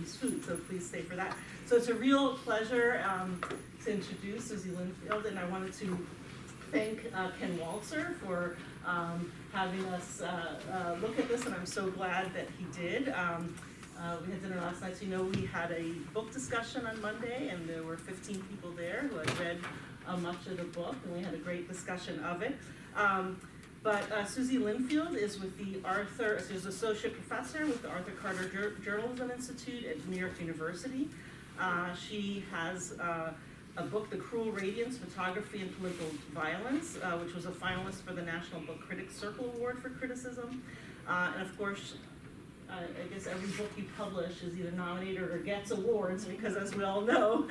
Susie's food, so please stay for that. So it's a real pleasure to introduce Susie Linfield, and I wanted to thank Ken Walzer for having us look at this, and I'm so glad that he did. We had dinner last night, so you know we had a book discussion on Monday, and there were 15 people there who had read much of the book, and we had a great discussion of it. But Susie Linfield is with she's associate professor with the Arthur Carter Journalism Institute at New York University. She has a book, The Cruel Radiance, Photography and Political Violence, which was a finalist for the National Book Critics Circle Award for Criticism. And of course, I guess every book you publish is either nominated or gets awards, because as we all know,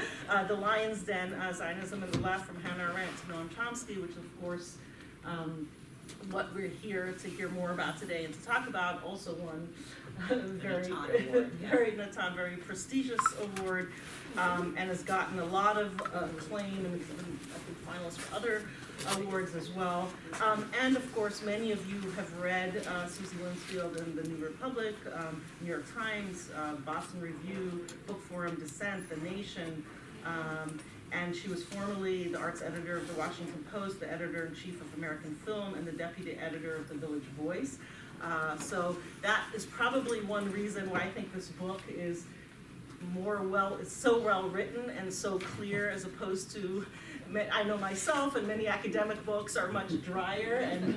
The Lion's Den, Zionism and the Left, from Hannah Arendt to Noam Chomsky, which of course, what we're here to hear more about today and to talk about, also won a very prestigious award, and has gotten a lot of acclaim, and has been, I think, finalist for other awards as well. And of course, many of you have read Susie Linfield in the New Republic, New York Times, Boston Review, Book Forum, Dissent, The Nation, and she was formerly the arts editor of the Washington Post, the editor-in-chief of American Film, and the deputy editor of the Village Voice. So that is probably one reason why I think this book is it's so well written and so clear, as opposed to, I know myself and many academic books are much drier and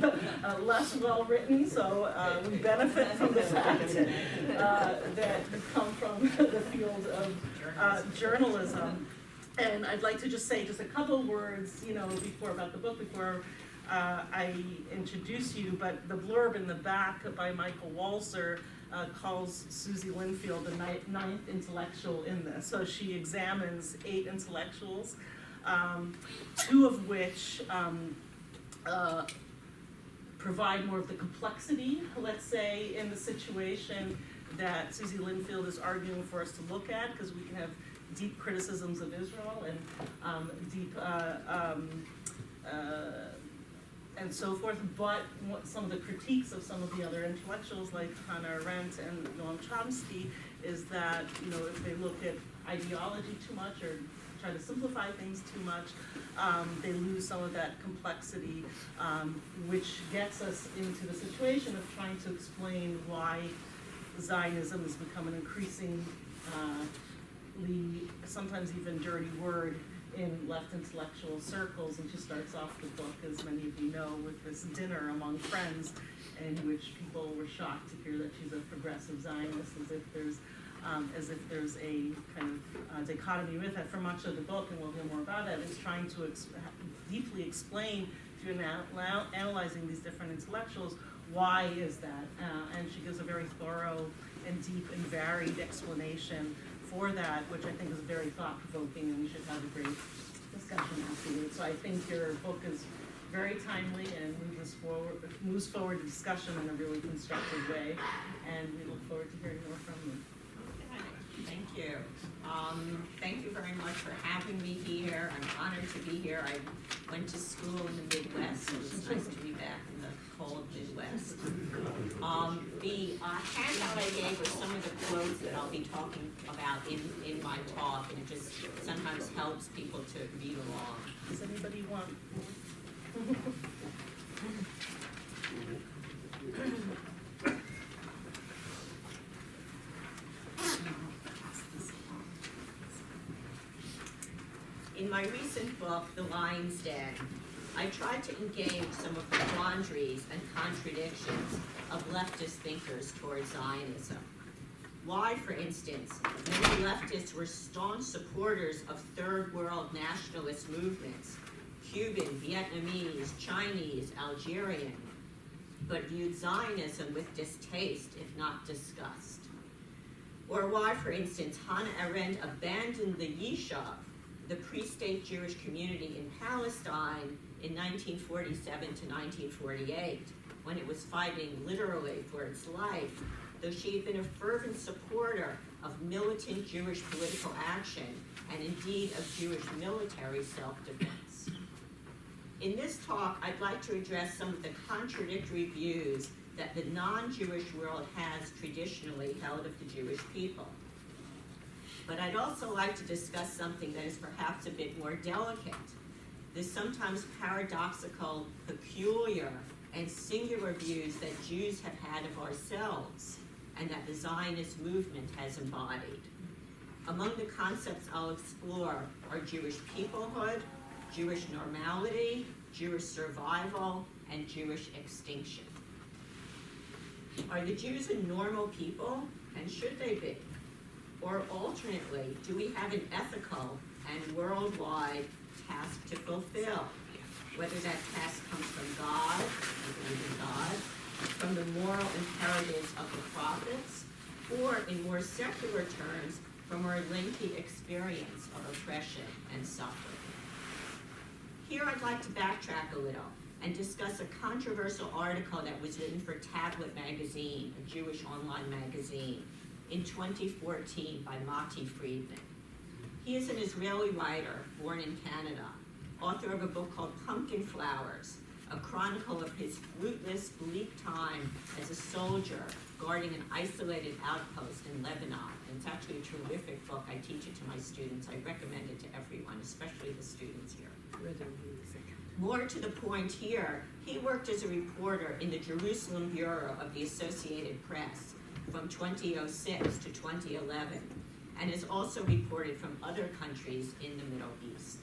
less well written, so we benefit from the fact that we come from the field of journalism. And I'd like to just say just a couple words, about the book before I introduce you, but the blurb in the back by Michael Walzer calls Susie Linfield the ninth intellectual in this. So she examines 8 intellectuals, 2 of which provide more of the complexity, let's say, in the situation that Susie Linfield is arguing for us to look at, because we can have deep criticisms of Israel and deep and so forth, but some of the critiques of some of the other intellectuals like Hannah Arendt and Noam Chomsky is that, if they look at ideology too much or try to simplify things too much, they lose some of that complexity, which gets us into the situation of trying to explain why Zionism has become an increasingly, sometimes even dirty word in left intellectual circles. And she starts off the book, as many of you know, with this dinner among friends, in which people were shocked to hear that she's a progressive Zionist, as if there's a kind of dichotomy with it. For much of the book, and we'll hear more about it, is trying to deeply explain, through analyzing these different intellectuals, why is that? And she gives a very thorough and deep and varied explanation for that, which I think is very thought-provoking, and we should have a great discussion afterwards. So I think your book is very timely and moves forward the discussion in a really constructive way, and we look forward to hearing more from you. Thank you. Thank you very much for having me here. I'm honored to be here. I went to school in the Midwest. It was nice to be back in the cold Midwest. The handout I gave was some of the quotes that I'll be talking about in my talk, and it just sometimes helps people to read along. Does anybody want? In my recent book, The Lion's Den, I tried to engage some of the quandaries and contradictions of leftist thinkers towards Zionism. Why, for instance, many leftists were staunch supporters of third world nationalist movements, Cuban, Vietnamese, Chinese, Algerian, but viewed Zionism with distaste, if not disgust. Or why, for instance, Hannah Arendt abandoned the Yishuv, the pre-state Jewish community in Palestine, in 1947 to 1948, when it was fighting literally for its life, though she had been a fervent supporter of militant Jewish political action and indeed of Jewish military self-defense. In this talk, I'd like to address some of the contradictory views that the non-Jewish world has traditionally held of the Jewish people. But I'd also like to discuss something that is perhaps a bit more delicate. The sometimes paradoxical, peculiar, and singular views that Jews have had of ourselves and that the Zionist movement has embodied. Among the concepts I'll explore are Jewish peoplehood, Jewish normality, Jewish survival, and Jewish extinction. Are the Jews a normal people, and should they be? Or alternately, do we have an ethical and worldwide task to fulfill? Whether that task comes from God, we believe in God, from the moral imperatives of the prophets, or in more secular terms, from our lengthy experience of oppression and suffering. Here I'd like to backtrack a little and discuss a controversial article that was written for Tablet magazine, a Jewish online magazine, in 2014 by Mati Friedman. He is an Israeli writer born in Canada, author of a book called Pumpkin Flowers, a chronicle of his fruitless, bleak time as a soldier guarding an isolated outpost in Lebanon. And it's actually a terrific book. I teach it to my students. I recommend it to everyone, especially the students here. More to the point here, he worked as a reporter in the Jerusalem Bureau of the Associated Press from 2006 to 2011, and has also reported from other countries in the Middle East.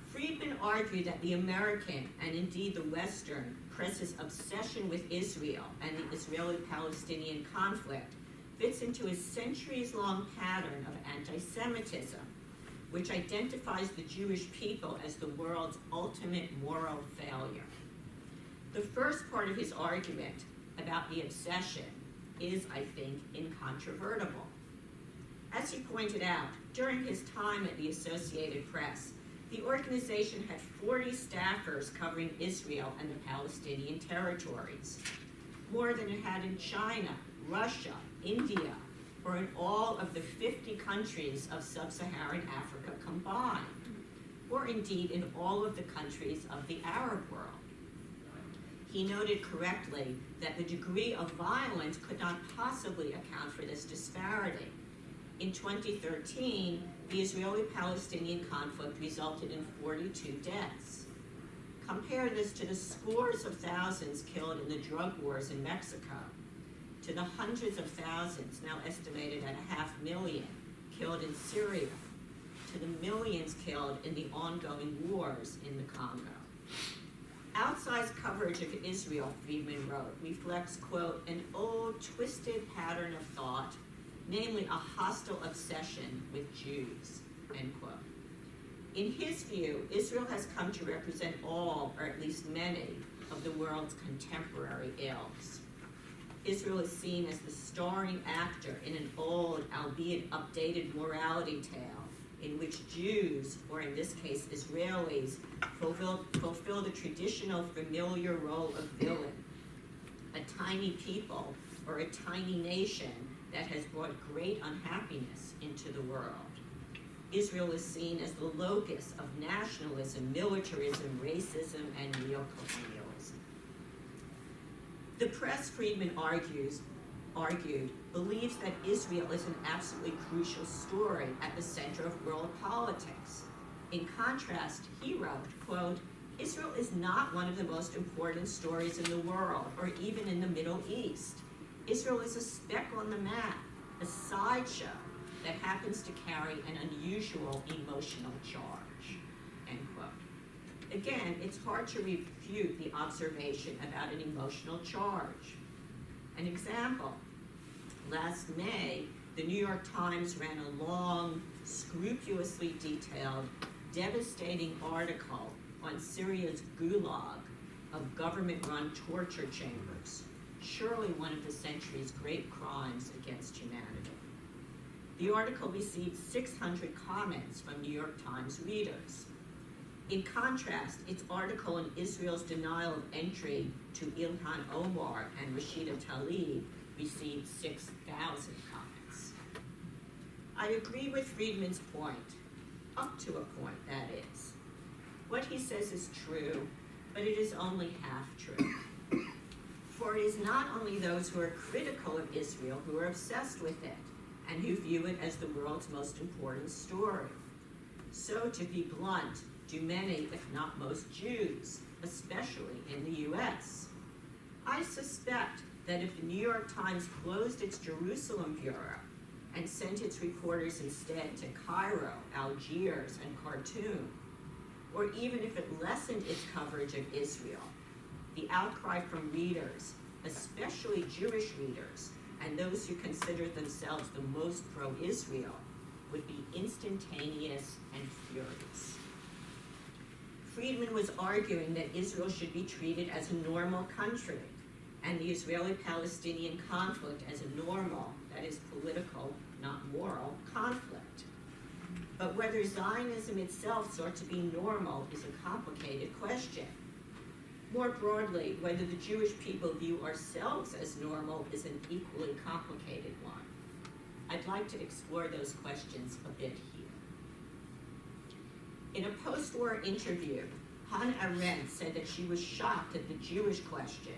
Friedman argued that the American, and indeed the Western, press's obsession with Israel and the Israeli-Palestinian conflict fits into a centuries-long pattern of anti-Semitism, which identifies the Jewish people as the world's ultimate moral failure. The first part of his argument about the obsession is, I think, incontrovertible. As he pointed out, during his time at the Associated Press, the organization had 40 staffers covering Israel and the Palestinian territories, more than it had in China, Russia, India, or in all of the 50 countries of sub-Saharan Africa combined, or indeed in all of the countries of the Arab world. He noted correctly that the degree of violence could not possibly account for this disparity. In 2013, the Israeli-Palestinian conflict resulted in 42 deaths. Compare this to the scores of thousands killed in the drug wars in Mexico, to the hundreds of thousands, now estimated at 500,000, killed in Syria, to the millions killed in the ongoing wars in the Congo. Outsized coverage of Israel, Friedman wrote, reflects, quote, an old twisted pattern of thought, namely a hostile obsession with Jews, end quote. In his view, Israel has come to represent all, or at least many, of the world's contemporary ills. Israel is seen as the starring actor in an old, albeit updated morality tale in which Jews, or in this case Israelis, fulfill the traditional familiar role of villain, a tiny people or a tiny nation that has brought great unhappiness into the world. Israel is seen as the locus of nationalism, militarism, racism, and neocolonialism. The press, Friedman argued, believes that Israel is an absolutely crucial story at the center of world politics. In contrast, he wrote, quote, Israel is not one of the most important stories in the world, or even in the Middle East. Israel is a speck on the map, a sideshow that happens to carry an unusual emotional charge, end quote. Again, it's hard to refute the observation about an emotional charge. An example, last May, the New York Times ran a long, scrupulously detailed, devastating article on Syria's gulag of government-run torture chambers, surely one of the century's great crimes against humanity. The article received 600 comments from New York Times readers. In contrast, its article on Israel's denial of entry to Ilhan Omar and Rashida Tlaib received 6,000 comments. I agree with Friedman's point, up to a point, that is. What he says is true, but it is only half true. For it is not only those who are critical of Israel who are obsessed with it. and who view it as the world's most important story. So, to be blunt, do many, if not most, Jews, especially in the US. I suspect that if the New York Times closed its Jerusalem bureau and sent its reporters instead to Cairo, Algiers, and Khartoum, or even if it lessened its coverage of Israel, the outcry from readers, especially Jewish readers, and those who consider themselves the most pro-Israel, would be instantaneous and furious. Friedman was arguing that Israel should be treated as a normal country, and the Israeli-Palestinian conflict as a normal, that is political, not moral, conflict. But whether Zionism itself sought to be normal is a complicated question. More broadly, whether the Jewish people view ourselves as normal is an equally complicated one. I'd like to explore those questions a bit here. In a post-war interview, Hannah Arendt said that she was shocked at the Jewish question,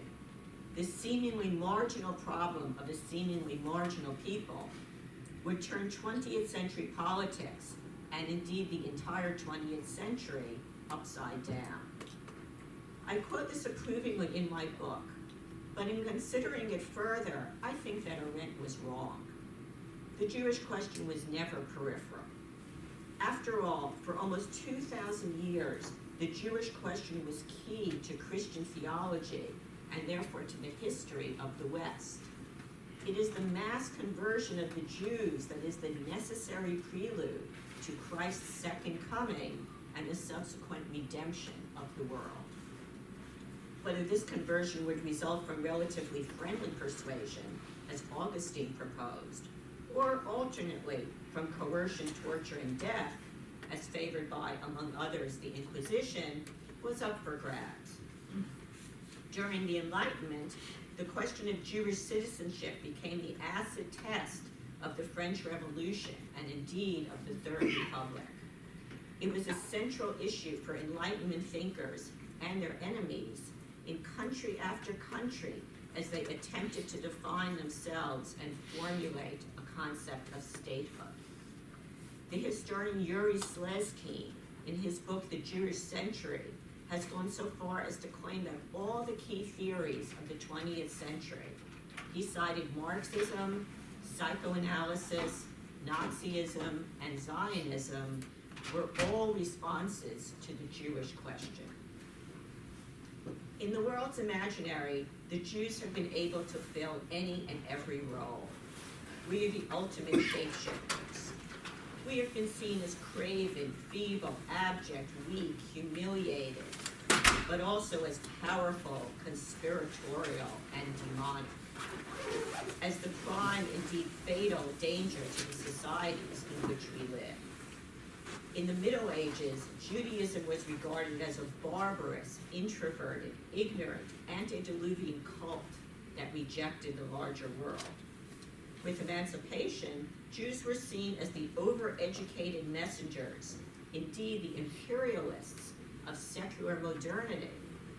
this seemingly marginal problem of a seemingly marginal people, would turn 20th century politics, and indeed the entire 20th century, upside down. I quote this approvingly in my book, but in considering it further, I think that Arendt was wrong. The Jewish question was never peripheral. After all, for almost 2,000 years, the Jewish question was key to Christian theology and therefore to the history of the West. It is the mass conversion of the Jews that is the necessary prelude to Christ's second coming and the subsequent redemption of the world. Whether this conversion would result from relatively friendly persuasion, as Augustine proposed, or alternately from coercion, torture, and death, as favored by, among others, the Inquisition, was up for grabs. During the Enlightenment, the question of Jewish citizenship became the acid test of the French Revolution, and indeed of the Third Republic. It was a central issue for Enlightenment thinkers and their enemies in country after country as they attempted to define themselves and formulate a concept of statehood. The historian Yuri Slezkine, in his book The Jewish Century, has gone so far as to claim that all the key theories of the 20th century, he cited Marxism, psychoanalysis, Nazism, and Zionism, were all responses to the Jewish question. In the world's imaginary, the Jews have been able to fill any and every role. We are the ultimate shapeshifters. We have been seen as craven, feeble, abject, weak, humiliated, but also as powerful, conspiratorial, and demonic. As the prime, indeed fatal, danger to the societies in which we live. In the Middle Ages, Judaism was regarded as a barbarous, introverted, ignorant, antediluvian cult that rejected the larger world. With emancipation, Jews were seen as the overeducated messengers, indeed the imperialists of secular modernity,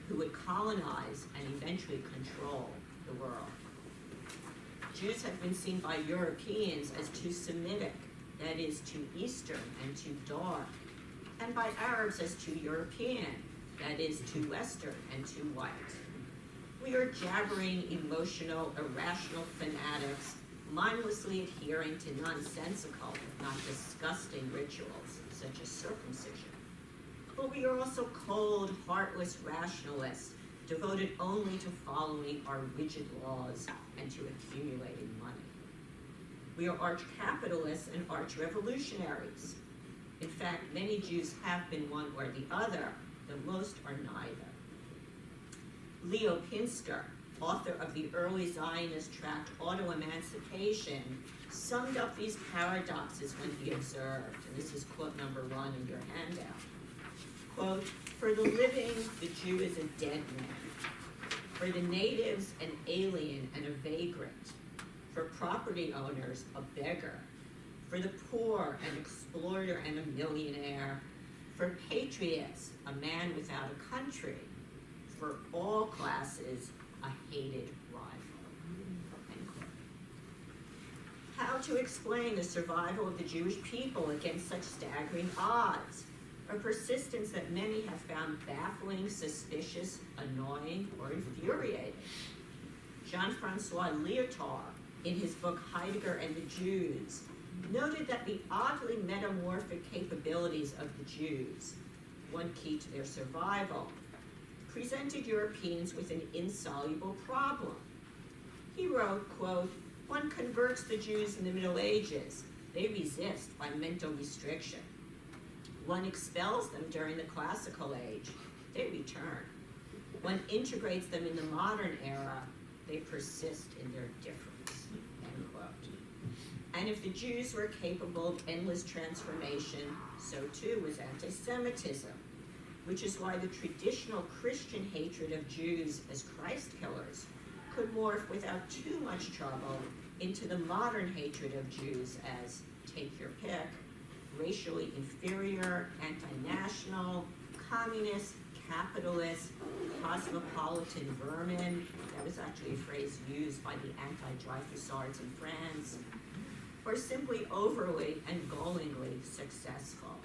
who would colonize and eventually control the world. Jews have been seen by Europeans as too Semitic, that is, too Eastern and too dark, and by Arabs as too European, that is, too Western and too white. We are jabbering, emotional, irrational fanatics, mindlessly adhering to nonsensical, if not disgusting rituals, such as circumcision. But we are also cold, heartless rationalists, devoted only to following our rigid laws and to accumulating money. We are arch-capitalists and arch-revolutionaries. In fact, many Jews have been one or the other, though most are neither. Leo Pinsker, author of the early Zionist tract Auto-Emancipation, summed up these paradoxes when he observed, and this is quote number 1 in your handout, quote, "For the living, the Jew is a dead man. For the natives, an alien and a vagrant. For property owners, a beggar. For the poor, an exploiter and a millionaire. For patriots, a man without a country. For all classes, a hated rival." End quote. How to explain the survival of the Jewish people against such staggering odds, a persistence that many have found baffling, suspicious, annoying, or infuriating. Jean-Francois Lyotard, in his book Heidegger and the Jews, noted that the oddly metamorphic capabilities of the Jews, one key to their survival, presented Europeans with an insoluble problem. He wrote, quote, "One converts the Jews in the Middle Ages. They resist by mental restriction. One expels them during the classical age. They return. One integrates them in the modern era. They persist in their difference," end quote. And if the Jews were capable of endless transformation, so too was anti-Semitism, which is why the traditional Christian hatred of Jews as Christ killers could morph without too much trouble into the modern hatred of Jews as, take your pick, racially inferior, anti-national, communist, capitalist, cosmopolitan vermin. That was actually a phrase used by the anti-Dreyfusards in France. Or simply overly and gallingly successful.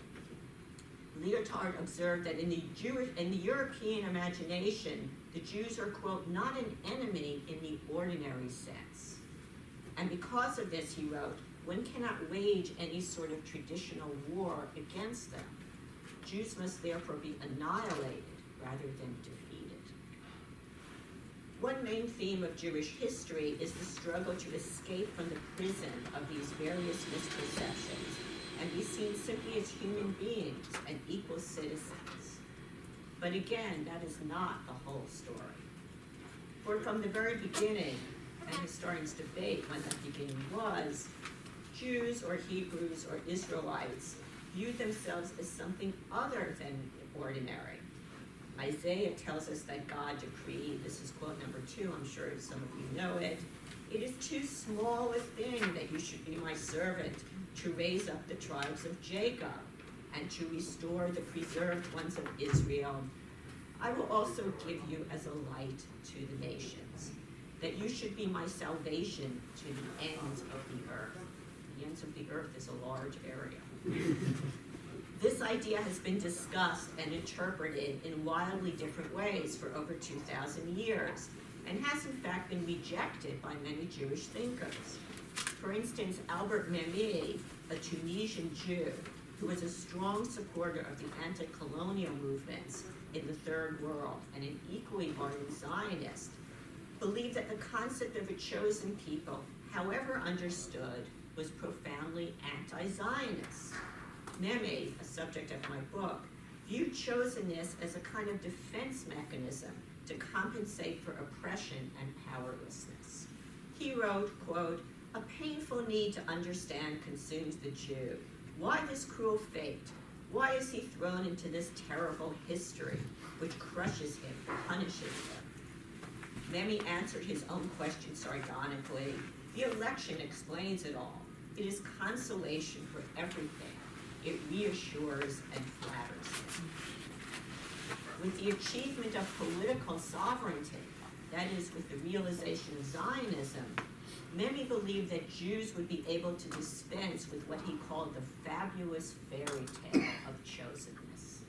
Lyotard observed that in the European imagination, the Jews are, quote, not an enemy in the ordinary sense. And because of this, he wrote, one cannot wage any sort of traditional war against them. Jews must therefore be annihilated rather than defeated. One main theme of Jewish history is the struggle to escape from the prison of these various misperceptions and be seen simply as human beings and equal citizens. But again, that is not the whole story. For from the very beginning, and historians debate when that beginning was, Jews or Hebrews or Israelites viewed themselves as something other than ordinary. Isaiah tells us that God decreed, this is quote number 2, I'm sure some of you know it, "It is too small a thing that you should be my servant to raise up the tribes of Jacob and to restore the preserved ones of Israel. I will also give you as a light to the nations, that you should be my salvation to the ends of the earth." The ends of the earth is a large area. This idea has been discussed and interpreted in wildly different ways for over 2,000 years, and has in fact been rejected by many Jewish thinkers. For instance, Albert Memmi, a Tunisian Jew, who was a strong supporter of the anti-colonial movements in the Third World and an equally ardent Zionist, believed that the concept of a chosen people, however understood, was profoundly anti-Zionist. Memmi, a subject of my book, viewed chosenness as a kind of defense mechanism to compensate for oppression and powerlessness. He wrote, quote, "A painful need to understand consumes the Jew. Why this cruel fate? Why is he thrown into this terrible history which crushes him, punishes him?" Memmi answered his own question sardonically. "The election explains it all. It is consolation for everything. It reassures and flatters him." With the achievement of political sovereignty, that is, with the realization of Zionism, Memmi believed that Jews would be able to dispense with what he called the fabulous fairy tale of chosenness.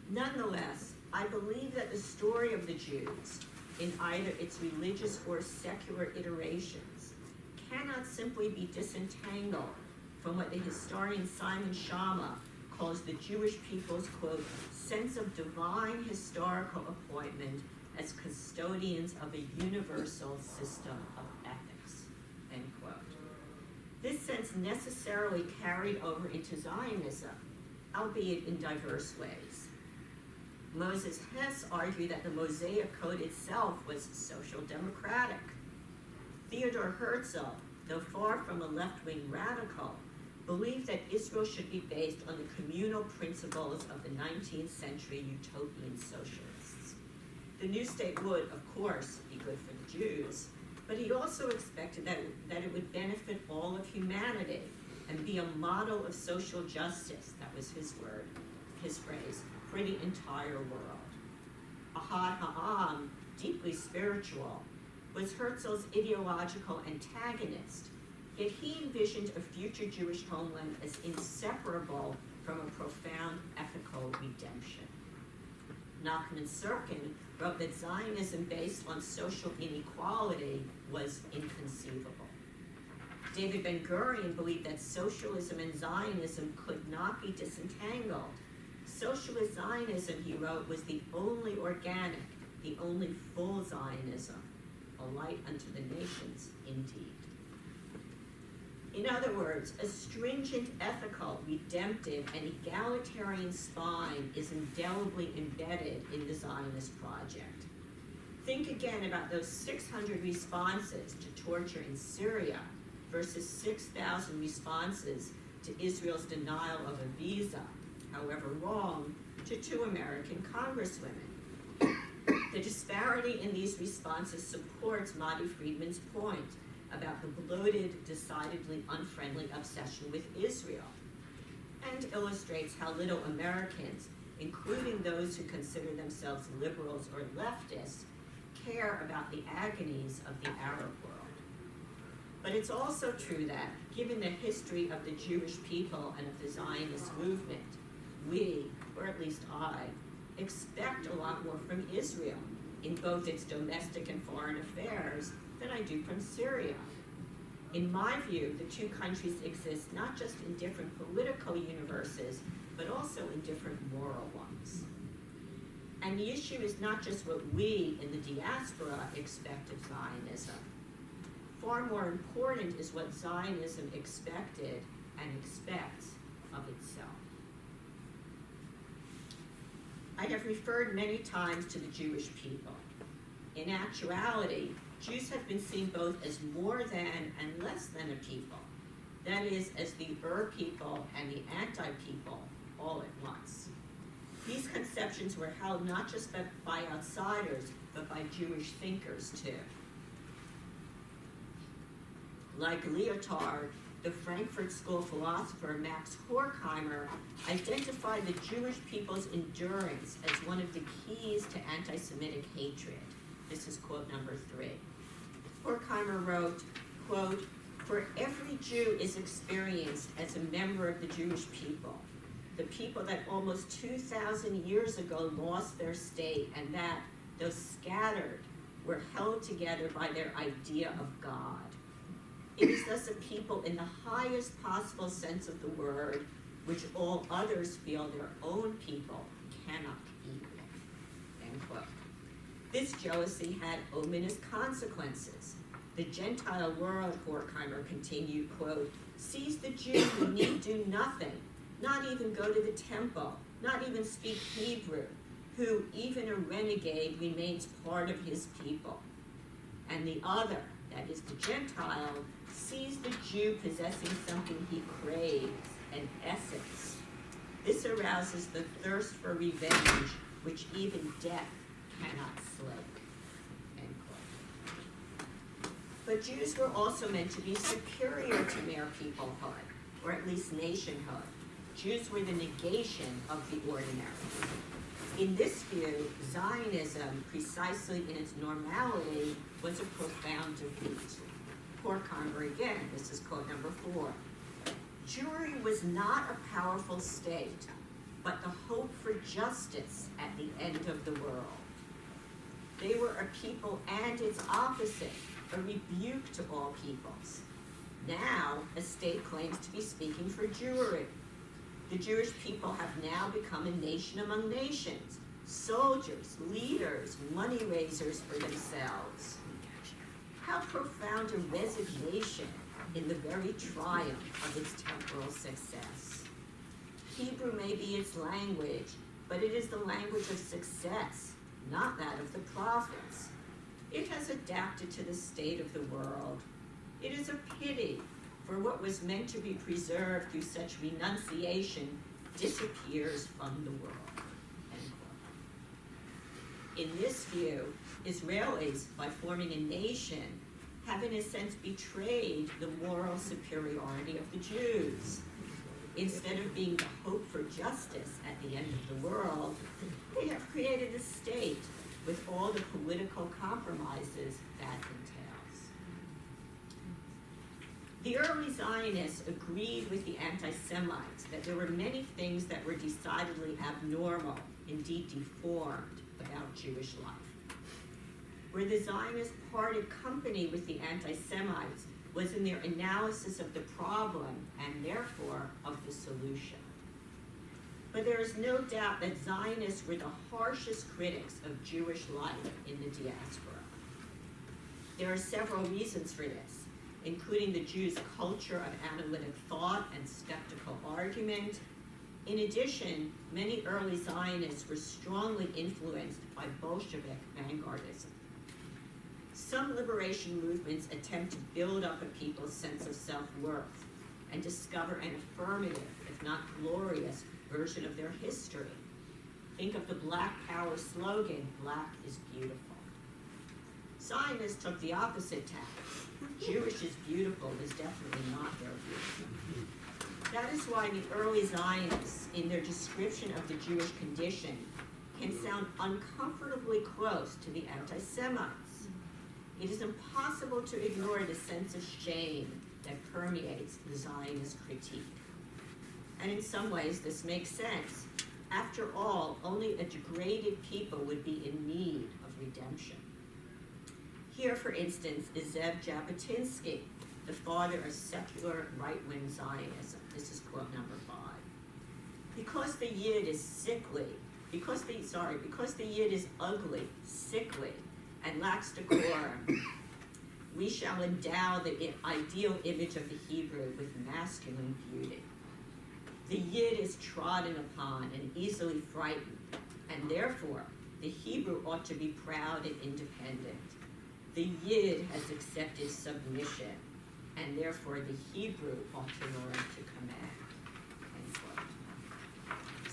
Nonetheless, I believe that the story of the Jews, in either its religious or secular iterations, cannot simply be disentangled from what the historian Simon Schama calls the Jewish people's, quote, sense of divine historical appointment as custodians of a universal system of ethics, end quote. This sense necessarily carried over into Zionism, albeit in diverse ways. Moses Hess argued that the Mosaic Code itself was social democratic. Theodor Herzl, though far from a left-wing radical, believed that Israel should be based on the communal principles of the 19th century utopian socialists. The new state would, of course, be good for the Jews, but he also expected that it would benefit all of humanity and be a model of social justice, that was his phrase, for the entire world. Ahad Ha'am, deeply spiritual, was Herzl's ideological antagonist, Yet he envisioned a future Jewish homeland as inseparable from a profound ethical redemption. Nachman Sirkin wrote that Zionism based on social inequality was inconceivable. David Ben-Gurion believed that socialism and Zionism could not be disentangled. Socialist Zionism, he wrote, was the only organic, the only full Zionism, a light unto the nations indeed. In other words, a stringent ethical, redemptive, and egalitarian spine is indelibly embedded in the Zionist project. Think again about those 600 responses to torture in Syria versus 6,000 responses to Israel's denial of a visa, however wrong, to 2 American congresswomen. The disparity in these responses supports Madi Friedman's point about the bloated, decidedly unfriendly obsession with Israel, and illustrates how little Americans, including those who consider themselves liberals or leftists, care about the agonies of the Arab world. But it's also true that, given the history of the Jewish people and of the Zionist movement, we, or at least I, expect a lot more from Israel in both its domestic and foreign affairs than I do from Syria. In my view, the 2 countries exist not just in different political universes, but also in different moral ones. And the issue is not just what we in the diaspora expect of Zionism. Far more important is what Zionism expected and expects of itself. I have referred many times to the Jewish people. In actuality, Jews have been seen both as more than and less than a people. That is, as the people and the anti-people all at once. These conceptions were held not just by outsiders, but by Jewish thinkers too. Like Lyotard, the Frankfurt School philosopher Max Horkheimer identified the Jewish people's endurance as one of the keys to anti-Semitic hatred. This is quote number 3. Horkheimer wrote, quote, "For every Jew is experienced as a member of the Jewish people, the people that almost 2,000 years ago lost their state and that, though scattered, were held together by their idea of God. It is thus a people in the highest possible sense of the word, which all others feel their own people cannot equal." End quote. This jealousy had ominous consequences. The Gentile world, Horkheimer continued, quote, "sees the Jew who need do nothing, not even go to the temple, not even speak Hebrew, who, even a renegade, remains part of his people. And the other, that is the Gentile, sees the Jew possessing something he craves, an essence. This arouses the thirst for revenge, which even death cannot slake." End quote. But Jews were also meant to be superior to mere peoplehood, or at least nationhood. Jews were the negation of the ordinary. In this view, Zionism, precisely in its normality, was a profound defeat. Horkheimer again, this is quote number 4. "Jewry was not a powerful state, but the hope for justice at the end of the world. They were a people and its opposite, a rebuke to all peoples. Now, a state claims to be speaking for Jewry. The Jewish people have now become a nation among nations, soldiers, leaders, money raisers for themselves. How profound a resignation in the very triumph of its temporal success. Hebrew may be its language, but it is the language of success, not that of the prophets. It has adapted to the state of the world. It is a pity, for what was meant to be preserved through such renunciation disappears from the world." End quote. In this view, Israelis, by forming a nation, have in a sense betrayed the moral superiority of the Jews. Instead of being the hope for justice at the end of the world, they have created a state with all the political compromises that entails. The early Zionists agreed with the anti-Semites that there were many things that were decidedly abnormal, indeed deformed, about Jewish life. Where the Zionists parted company with the anti-Semites was in their analysis of the problem and therefore of the solution. But there is no doubt that Zionists were the harshest critics of Jewish life in the diaspora. There are several reasons for this, including the Jews' culture of analytic thought and skeptical argument. In addition, many early Zionists were strongly influenced by Bolshevik vanguardism. Some liberation movements attempt to build up a people's sense of self-worth and discover an affirmative, if not glorious, version of their history. Think of the Black Power slogan, "Black is beautiful." Zionists took the opposite tack. Jewish is beautiful is definitely not their view. That is why the early Zionists, in their description of the Jewish condition, can sound uncomfortably close to the anti-Semites. It is impossible to ignore the sense of shame that permeates the Zionist critique. And in some ways, this makes sense. After all, only a degraded people would be in need of redemption. Here, for instance, is Zev Jabotinsky, the father of secular right-wing Zionism. This is quote number 5. Because the Yid is sickly, because the Yid is ugly, sickly, and lacks decorum, we shall endow the ideal image of the Hebrew with masculine beauty. The Yid is trodden upon and easily frightened, and therefore the Hebrew ought to be proud and independent. The Yid has accepted submission, and therefore the Hebrew ought to learn to command. End quote.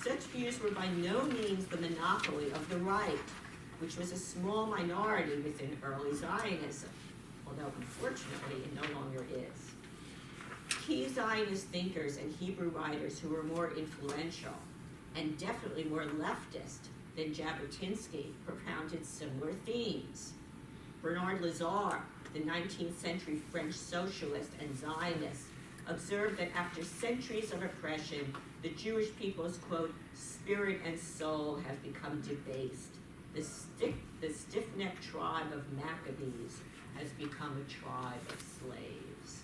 Such views were by no means the monopoly of the right, which was a small minority within early Zionism, although unfortunately it no longer is. Key Zionist thinkers and Hebrew writers who were more influential and definitely more leftist than Jabotinsky propounded similar themes. Bernard Lazare, the 19th century French socialist and Zionist, observed that after centuries of oppression, the Jewish people's, quote, spirit and soul have become debased. The stiff-necked tribe of Maccabees has become a tribe of slaves.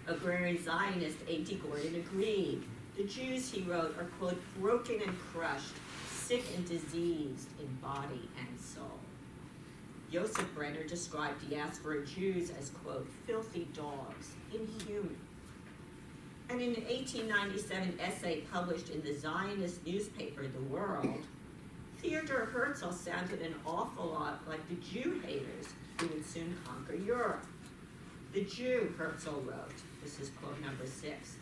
Agrarian Zionist A.T. Gordon agreed. The Jews, he wrote, are, quote, broken and crushed, sick and diseased in body and soul. Joseph Brenner described diaspora Jews as, quote, filthy dogs, inhuman. And in an 1897 essay published in the Zionist newspaper, The World, Theodor Herzl sounded an awful lot like the Jew haters who would soon conquer Europe. The Jew, Herzl wrote, this is quote number 6,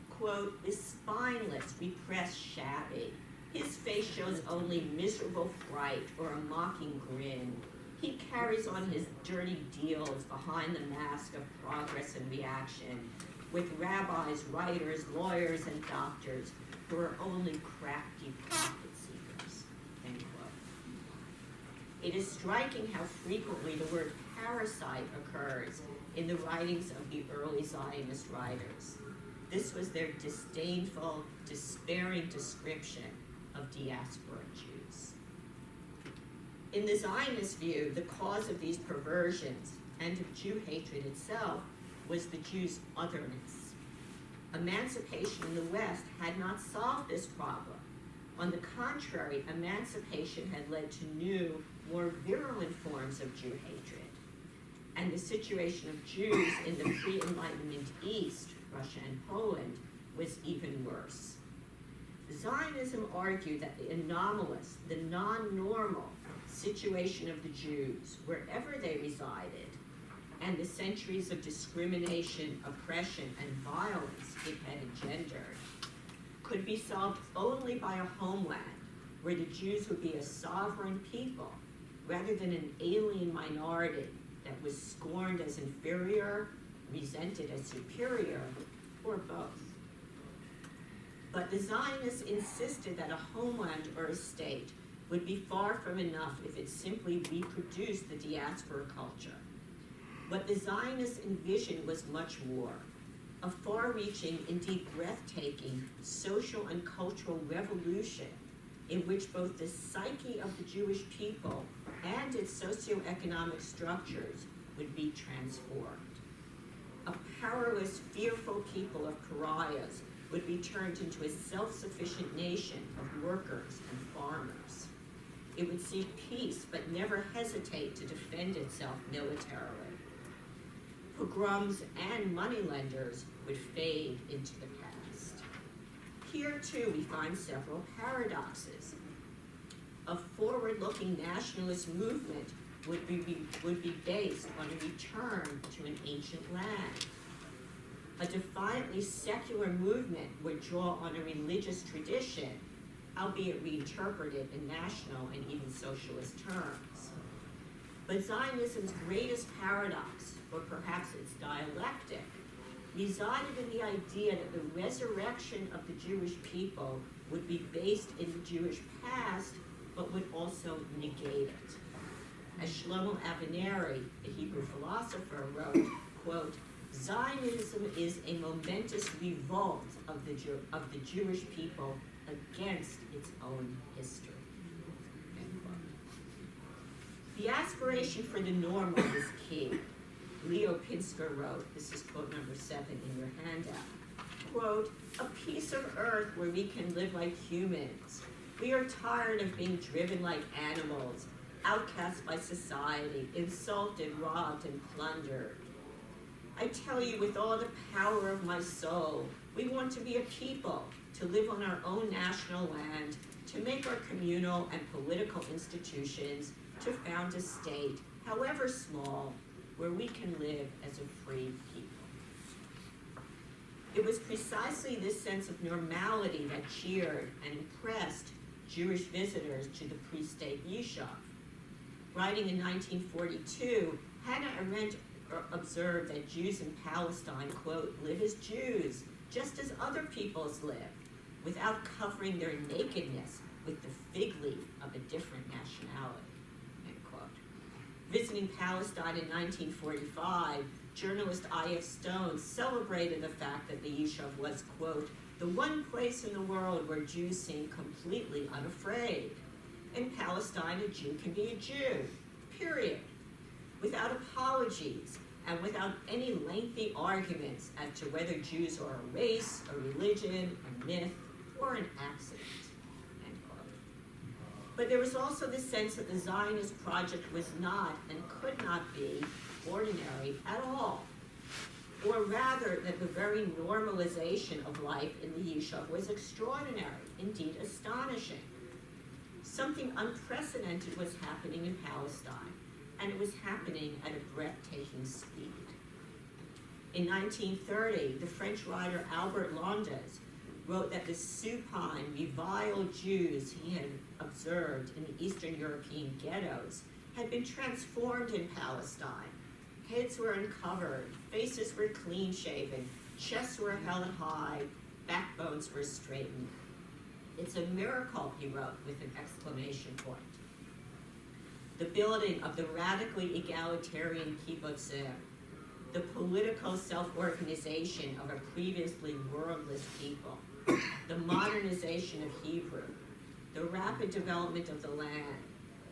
quote, is spineless, repressed, shabby. His face shows only miserable fright or a mocking grin. He carries on his dirty deals behind the mask of progress and reaction with rabbis, writers, lawyers, and doctors who are only crafty profit seekers, end quote. It is striking how frequently the word parasite occurs in the writings of the early Zionist writers. This was their disdainful, despairing description of diaspora Jews. In the Zionist view, the cause of these perversions and of Jew hatred itself was the Jews' otherness. Emancipation in the West had not solved this problem. On the contrary, emancipation had led to new, more virulent forms of Jew hatred. And the situation of Jews in the pre-Enlightenment East, Russia and Poland, was even worse. Zionism argued that the anomalous, the non-normal situation of the Jews, wherever they resided, and the centuries of discrimination, oppression, and violence it had engendered, could be solved only by a homeland where the Jews would be a sovereign people rather than an alien minority that was scorned as inferior, resented as superior, or both. But the Zionists insisted that a homeland or a state would be far from enough if it simply reproduced the diaspora culture. What the Zionists envisioned was much more. A far-reaching, indeed breathtaking, social and cultural revolution in which both the psyche of the Jewish people and its socioeconomic structures would be transformed. A powerless, fearful people of pariahs would be turned into a self-sufficient nation of workers and farmers. It would seek peace but never hesitate to defend itself militarily. Pogroms and moneylenders would fade into the past. Here, too, we find several paradoxes. A forward-looking nationalist movement would be based on a return to an ancient land. A defiantly secular movement would draw on a religious tradition, albeit reinterpreted in national and even socialist terms. But Zionism's greatest paradox, or perhaps its dialectic, resided in the idea that the resurrection of the Jewish people would be based in the Jewish past, but would also negate it. As Shlomo Avineri, the Hebrew philosopher, wrote, quote, "Zionism is a momentous revolt of the Jewish people against its own history." End quote. The aspiration for the normal is key. Leo Pinsker wrote, this is quote number 7 in your handout, quote, "A piece of earth where we can live like humans. We are tired of being driven like animals, outcast by society, insulted, robbed, and plundered. I tell you with all the power of my soul, we want to be a people, to live on our own national land, to make our communal and political institutions, to found a state, however small, where we can live as a free people." It was precisely this sense of normality that cheered and impressed Jewish visitors to the pre-state Yishuv. Writing in 1942, Hannah Arendt observed that Jews in Palestine, quote, "live as Jews, just as other peoples live, without covering their nakedness with the fig leaf of a different nationality," end quote. Visiting Palestine in 1945, journalist I.F. Stone celebrated the fact that the Yishuv was, quote, "the one place in the world where Jews seem completely unafraid. In Palestine, a Jew can be a Jew, period, without apologies and without any lengthy arguments as to whether Jews are a race, a religion, a myth, or an accident," end quote. But there was also the sense that the Zionist project was not and could not be ordinary at all, or rather that the very normalization of life in the Yishuv was extraordinary, indeed astonishing. Something unprecedented was happening in Palestine, and it was happening at a breathtaking speed. In 1930, the French writer Albert Londes wrote that the supine, reviled Jews he had observed in the Eastern European ghettos had been transformed in Palestine. Heads were uncovered, faces were clean-shaven, chests were held high, backbones were straightened. "It's a miracle," he wrote with an exclamation point. The building of the radically egalitarian kibbutzim, the political self-organization of a previously worldless people, the modernization of Hebrew, the rapid development of the land,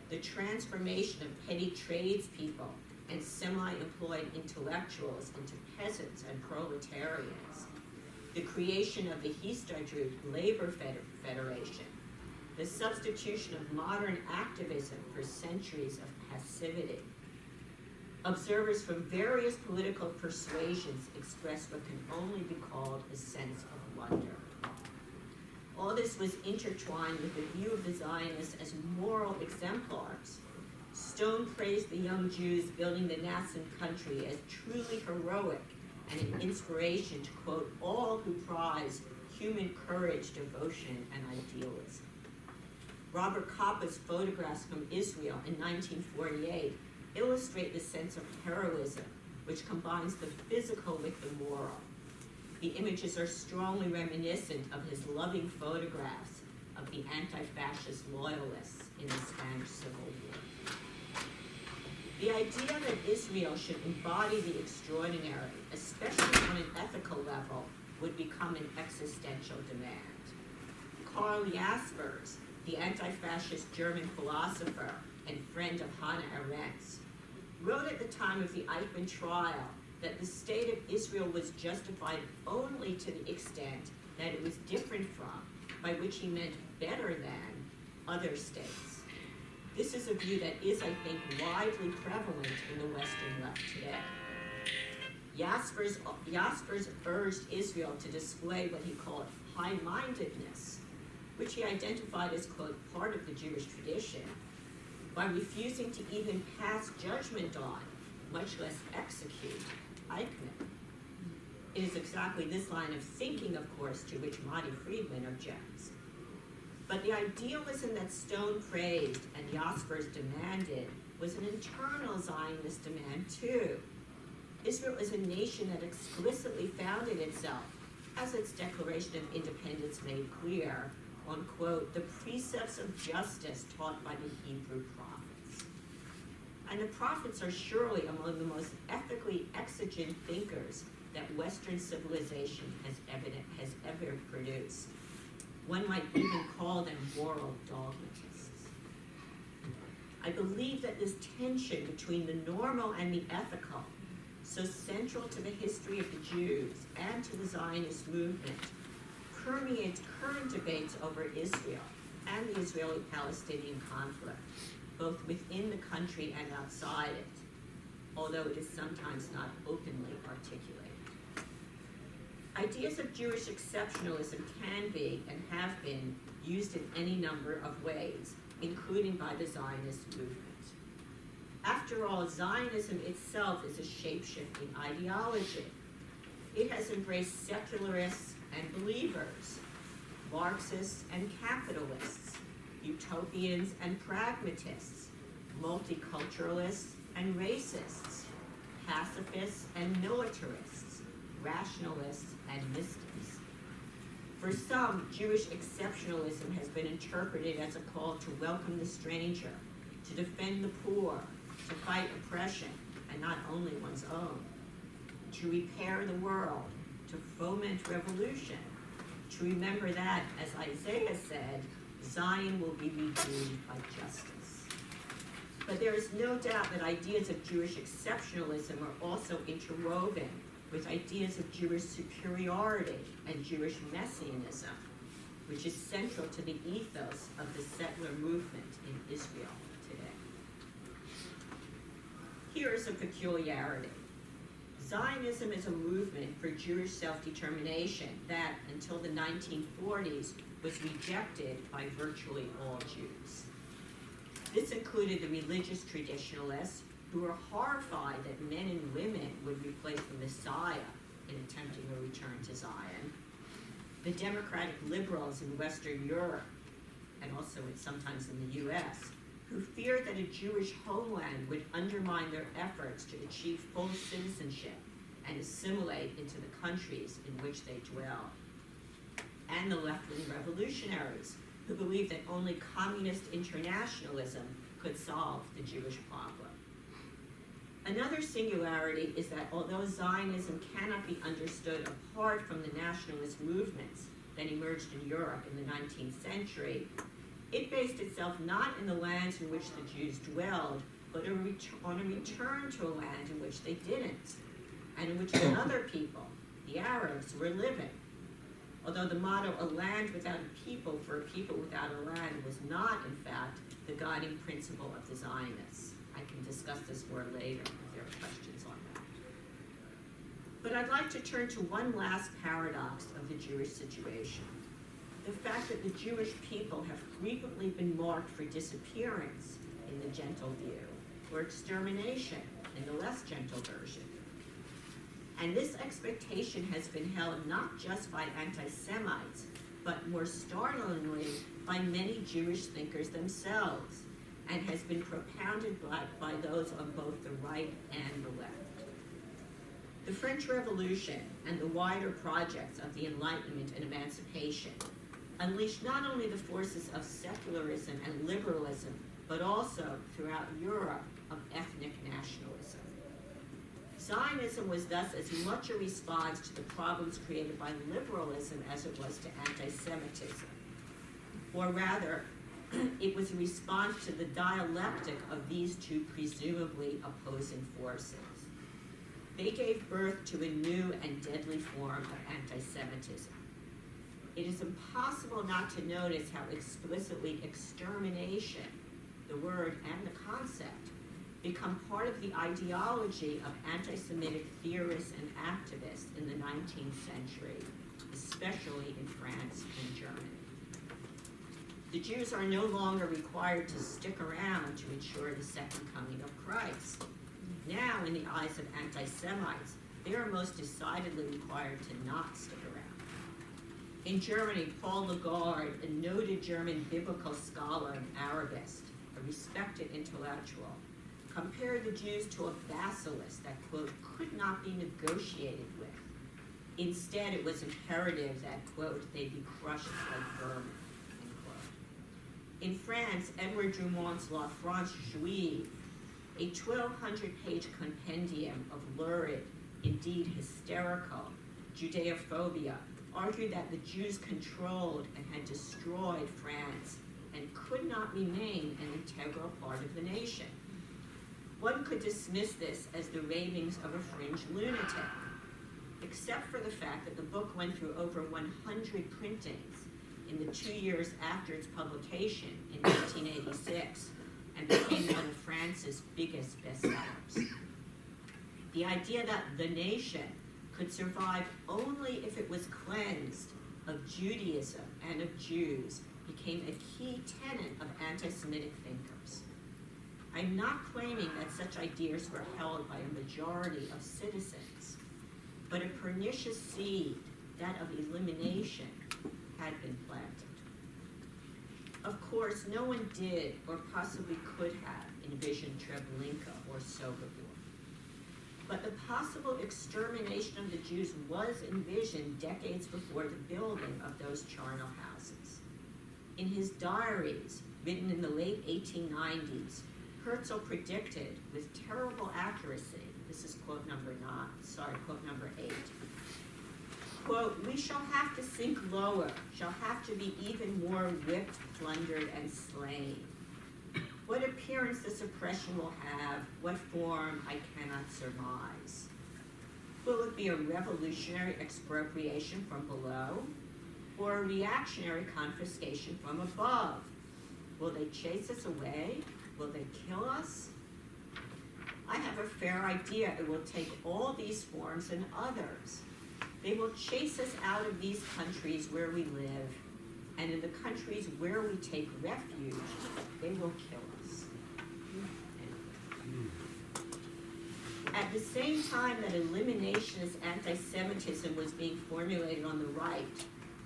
the transformation of petty tradespeople and semi-employed intellectuals into peasants and proletarians, the creation of the Histadrut Labor Federation, the substitution of modern activism for centuries of passivity. Observers from various political persuasions expressed what can only be called a sense of wonder. All this was intertwined with the view of the Zionists as moral exemplars. Stone praised the young Jews building the nascent country as truly heroic and an inspiration to quote all who prize human courage, devotion, and idealism. Robert Koppa's photographs from Israel in 1948 illustrate the sense of heroism, which combines the physical with the moral. The images are strongly reminiscent of his loving photographs of the anti-fascist loyalists in the Spanish Civil War. The idea that Israel should embody the extraordinary, especially on an ethical level, would become an existential demand. Karl Jaspers, the anti-fascist German philosopher and friend of Hannah Arendt, wrote at the time of the Eichmann trial that the state of Israel was justified only to the extent that it was different from, by which he meant better than, other states. This is a view that is, I think, widely prevalent in the Western left today. Jaspers urged Israel to display what he called high-mindedness, which he identified as, quote, part of the Jewish tradition, by refusing to even pass judgment on, much less execute, Eichmann. It is exactly this line of thinking, of course, to which Matti Friedman objects. But the idealism that Stone praised and Jaspers demanded was an internal Zionist demand too. Israel is a nation that explicitly founded itself, as its Declaration of Independence made clear, on, quote, the precepts of justice taught by the Hebrew prophets. And the prophets are surely among the most ethically exigent thinkers that Western civilization has ever produced. One might even call them moral dogmatists. I believe that this tension between the normal and the ethical, so central to the history of the Jews and to the Zionist movement, permeates current debates over Israel and the Israeli-Palestinian conflict, both within the country and outside it, although it is sometimes not openly articulated. Ideas of Jewish exceptionalism can be and have been used in any number of ways, including by the Zionist movement. After all, Zionism itself is a shape-shifting ideology. It has embraced secularists and believers, Marxists and capitalists, utopians and pragmatists, multiculturalists and racists, pacifists and militarists, rationalists and mystics. For some, Jewish exceptionalism has been interpreted as a call to welcome the stranger, to defend the poor, to fight oppression, and not only one's own, to repair the world, to foment revolution, to remember that, as Isaiah said, Zion will be redeemed by justice. But there is no doubt that ideas of Jewish exceptionalism are also interwoven with ideas of Jewish superiority and Jewish Messianism, which is central to the ethos of the settler movement in Israel today. Here is a peculiarity. Zionism is a movement for Jewish self-determination that, until the 1940s, was rejected by virtually all Jews. This included the religious traditionalists, who were horrified that men and women would replace the Messiah in attempting a return to Zion, the democratic liberals in Western Europe, and also sometimes in the US, who feared that a Jewish homeland would undermine their efforts to achieve full citizenship and assimilate into the countries in which they dwell, and the left-wing revolutionaries, who believed that only communist internationalism could solve the Jewish problem. Another singularity is that although Zionism cannot be understood apart from the nationalist movements that emerged in Europe in the 19th century, it based itself not in the lands in which the Jews dwelled, but on a return to a land in which they didn't, and in which another people, the Arabs, were living. Although the motto, a land without a people for a people without a land, was not, in fact, the guiding principle of the Zionists. I can discuss this more later if there are questions on that. But I'd like to turn to one last paradox of the Jewish situation. The fact that the Jewish people have frequently been marked for disappearance in the gentle view, or extermination in the less gentle version. And this expectation has been held not just by anti-Semites, but more startlingly by many Jewish thinkers themselves, and has been propounded by those on both the right and the left. The French Revolution and the wider projects of the Enlightenment and Emancipation unleashed not only the forces of secularism and liberalism, but also throughout Europe, of ethnic nationalism. Zionism was thus as much a response to the problems created by liberalism as it was to anti-Semitism. Or rather, it was a response to the dialectic of these two presumably opposing forces. They gave birth to a new and deadly form of anti-Semitism. It is impossible not to notice how explicitly extermination, the word and the concept, become part of the ideology of anti-Semitic theorists and activists in the 19th century, especially in France and Germany. The Jews are no longer required to stick around to ensure the second coming of Christ. Now, in the eyes of anti-Semites, they are most decidedly required to not stick around. In Germany, Paul Lagarde, a noted German biblical scholar and Arabist, a respected intellectual, compared the Jews to a basilisk that, quote, could not be negotiated with. Instead, it was imperative that, quote, they be crushed like vermin, end quote. In France, Edward Drumont's La France Juive, a 1,200-page compendium of lurid, indeed hysterical, Judeophobia, argued that the Jews controlled and had destroyed France and could not remain an integral part of the nation. One could dismiss this as the ravings of a fringe lunatic, except for the fact that the book went through over 100 printings in the 2 years after its publication in 1986 and became one of France's biggest bestsellers. The idea that the nation could survive only if it was cleansed of Judaism and of Jews became a key tenet of anti-Semitic thinkers. I'm not claiming that such ideas were held by a majority of citizens, but a pernicious seed, that of elimination, had been planted. Of course, no one did or possibly could have envisioned Treblinka or Sobibor. But the possible extermination of the Jews was envisioned decades before the building of those charnel houses. In his diaries, written in the late 1890s, Herzl predicted with terrible accuracy, this is quote number 8, quote, we shall have to sink lower, shall have to be even more whipped, plundered, and slain. What appearance this oppression will have, what form, I cannot surmise. Will it be a revolutionary expropriation from below, or a reactionary confiscation from above? Will they chase us away? Will they kill us? I have a fair idea it will take all these forms and others. They will chase us out of these countries where we live, and in the countries where we take refuge, they will kill us. At the same time that eliminationist anti-Semitism was being formulated on the right,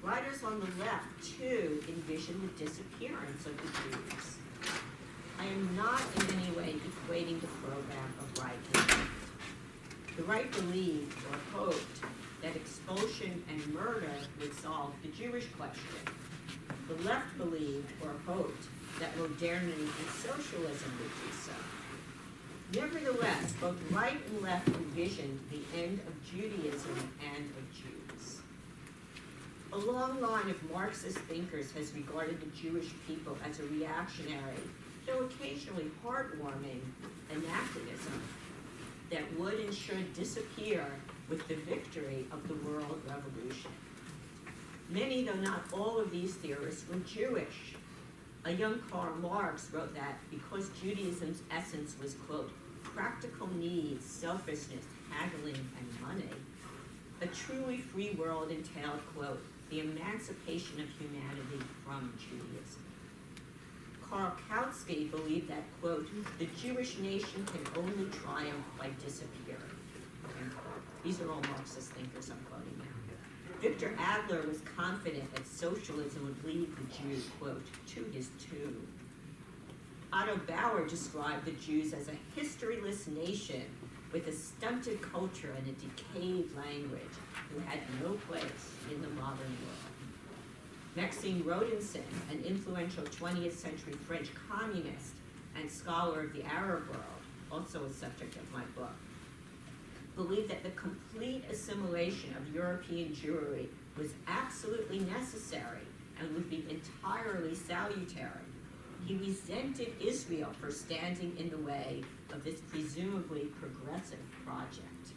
writers on the left, too, envisioned the disappearance of the Jews. I am not in any way equating the program of right and left. The right believed or hoped that expulsion and murder would solve the Jewish question. The left believed or hoped that modernity and socialism would do so. Nevertheless, both right and left envisioned the end of Judaism and of Jews. A long line of Marxist thinkers has regarded the Jewish people as a reactionary, though occasionally heartwarming, anachronism that would and should disappear with the victory of the world revolution. Many, though not all of these theorists were Jewish. A young Karl Marx wrote that because Judaism's essence was, quote, practical needs, selfishness, haggling, and money, a truly free world entailed, quote, the emancipation of humanity from Judaism. Karl Kautsky believed that, quote, the Jewish nation can only triumph by disappearing, end quote. These are all Marxist thinkers I'm quoting now. Victor Adler was confident that socialism would lead the Jew, quote, to his tomb. Otto Bauer described the Jews as a historyless nation with a stunted culture and a decayed language who had no place in the modern world. Maxime Rodinson, an influential 20th century French communist and scholar of the Arab world, also a subject of my book, believed that the complete assimilation of European Jewry was absolutely necessary and would be entirely salutary. He resented Israel for standing in the way of this presumably progressive project.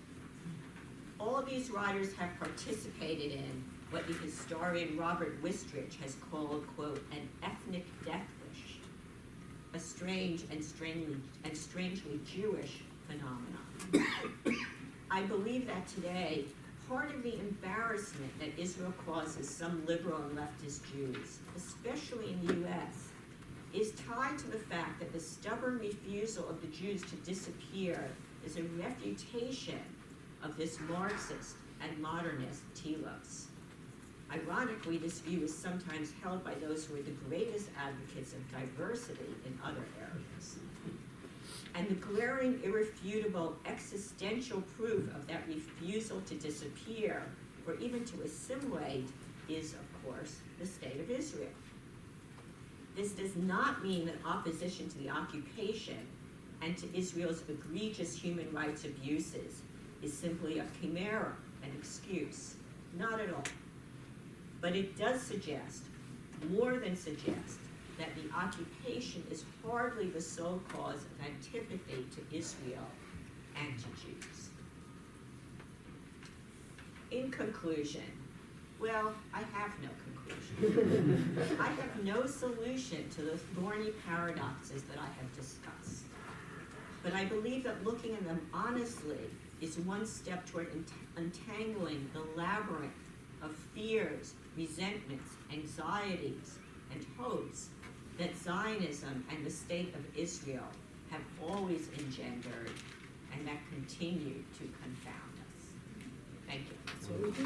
All these writers have participated in what the historian Robert Wistrich has called, quote, an ethnic death wish, a strange and strangely Jewish phenomenon. I believe that today, part of the embarrassment that Israel causes some liberal and leftist Jews, especially in the US, is tied to the fact that the stubborn refusal of the Jews to disappear is a refutation of this Marxist and modernist telos. Ironically, this view is sometimes held by those who are the greatest advocates of diversity in other areas. And the glaring, irrefutable, existential proof of that refusal to disappear, or even to assimilate, is, of course, the State of Israel. This does not mean that opposition to the occupation and to Israel's egregious human rights abuses is simply a chimera, an excuse. Not at all. But it does suggest, more than suggest, that the occupation is hardly the sole cause of antipathy to Israel and to Jews. In conclusion, well, I have no conclusion. I have no solution to the thorny paradoxes that I have discussed. But I believe that looking at them honestly is one step toward untangling the labyrinth of fears, resentments, anxieties, and hopes that Zionism and the State of Israel have always engendered and that continue to confound us. Thank you. That's what we do.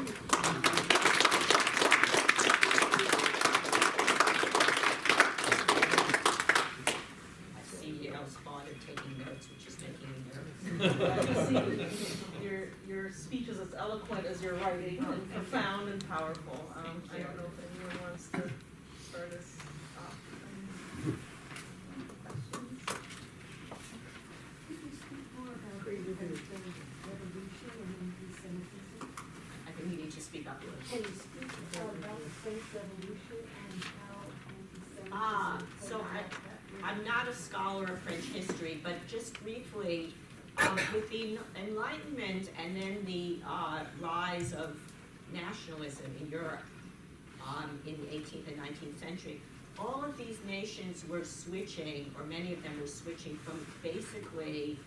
I see Yale's father taking notes, which is making me nervous. You see, your speech is as eloquent as your writing, and profound and powerful. I don't know if anyone wants to start us off. Questions? Could you speak more about the revolution and anti-Semitism? I think we need to speak up a little. Can you speak about the French Revolution and how anti-Semitism? So I'm not a scholar of French history, but just briefly, with the Enlightenment and then the rise of nationalism in Europe in the 18th and 19th century, all of these nations were switching, or many of them were switching from basically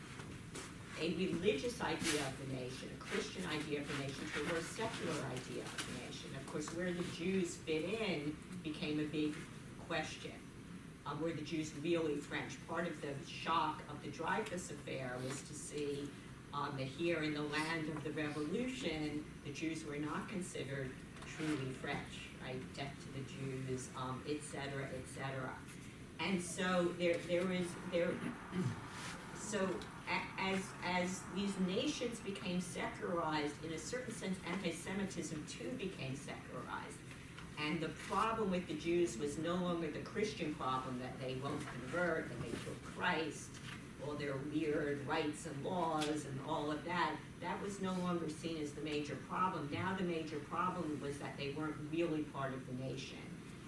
a religious idea of the nation, a Christian idea of the nation, to a more secular idea of the nation. Of course, where the Jews fit in became a big question. Were the Jews really French? Part of the shock of the Dreyfus affair was to see that here in the land of the Revolution, the Jews were not considered truly French, right? Death to the Jews, et cetera, et cetera. And so as these nations became secularized, in a certain sense, anti-Semitism too became secularized. And the problem with the Jews was no longer the Christian problem that they won't convert, that they kill Christ, all their weird rights and laws and all of that. That was no longer seen as the major problem. Now the major problem was that they weren't really part of the nation.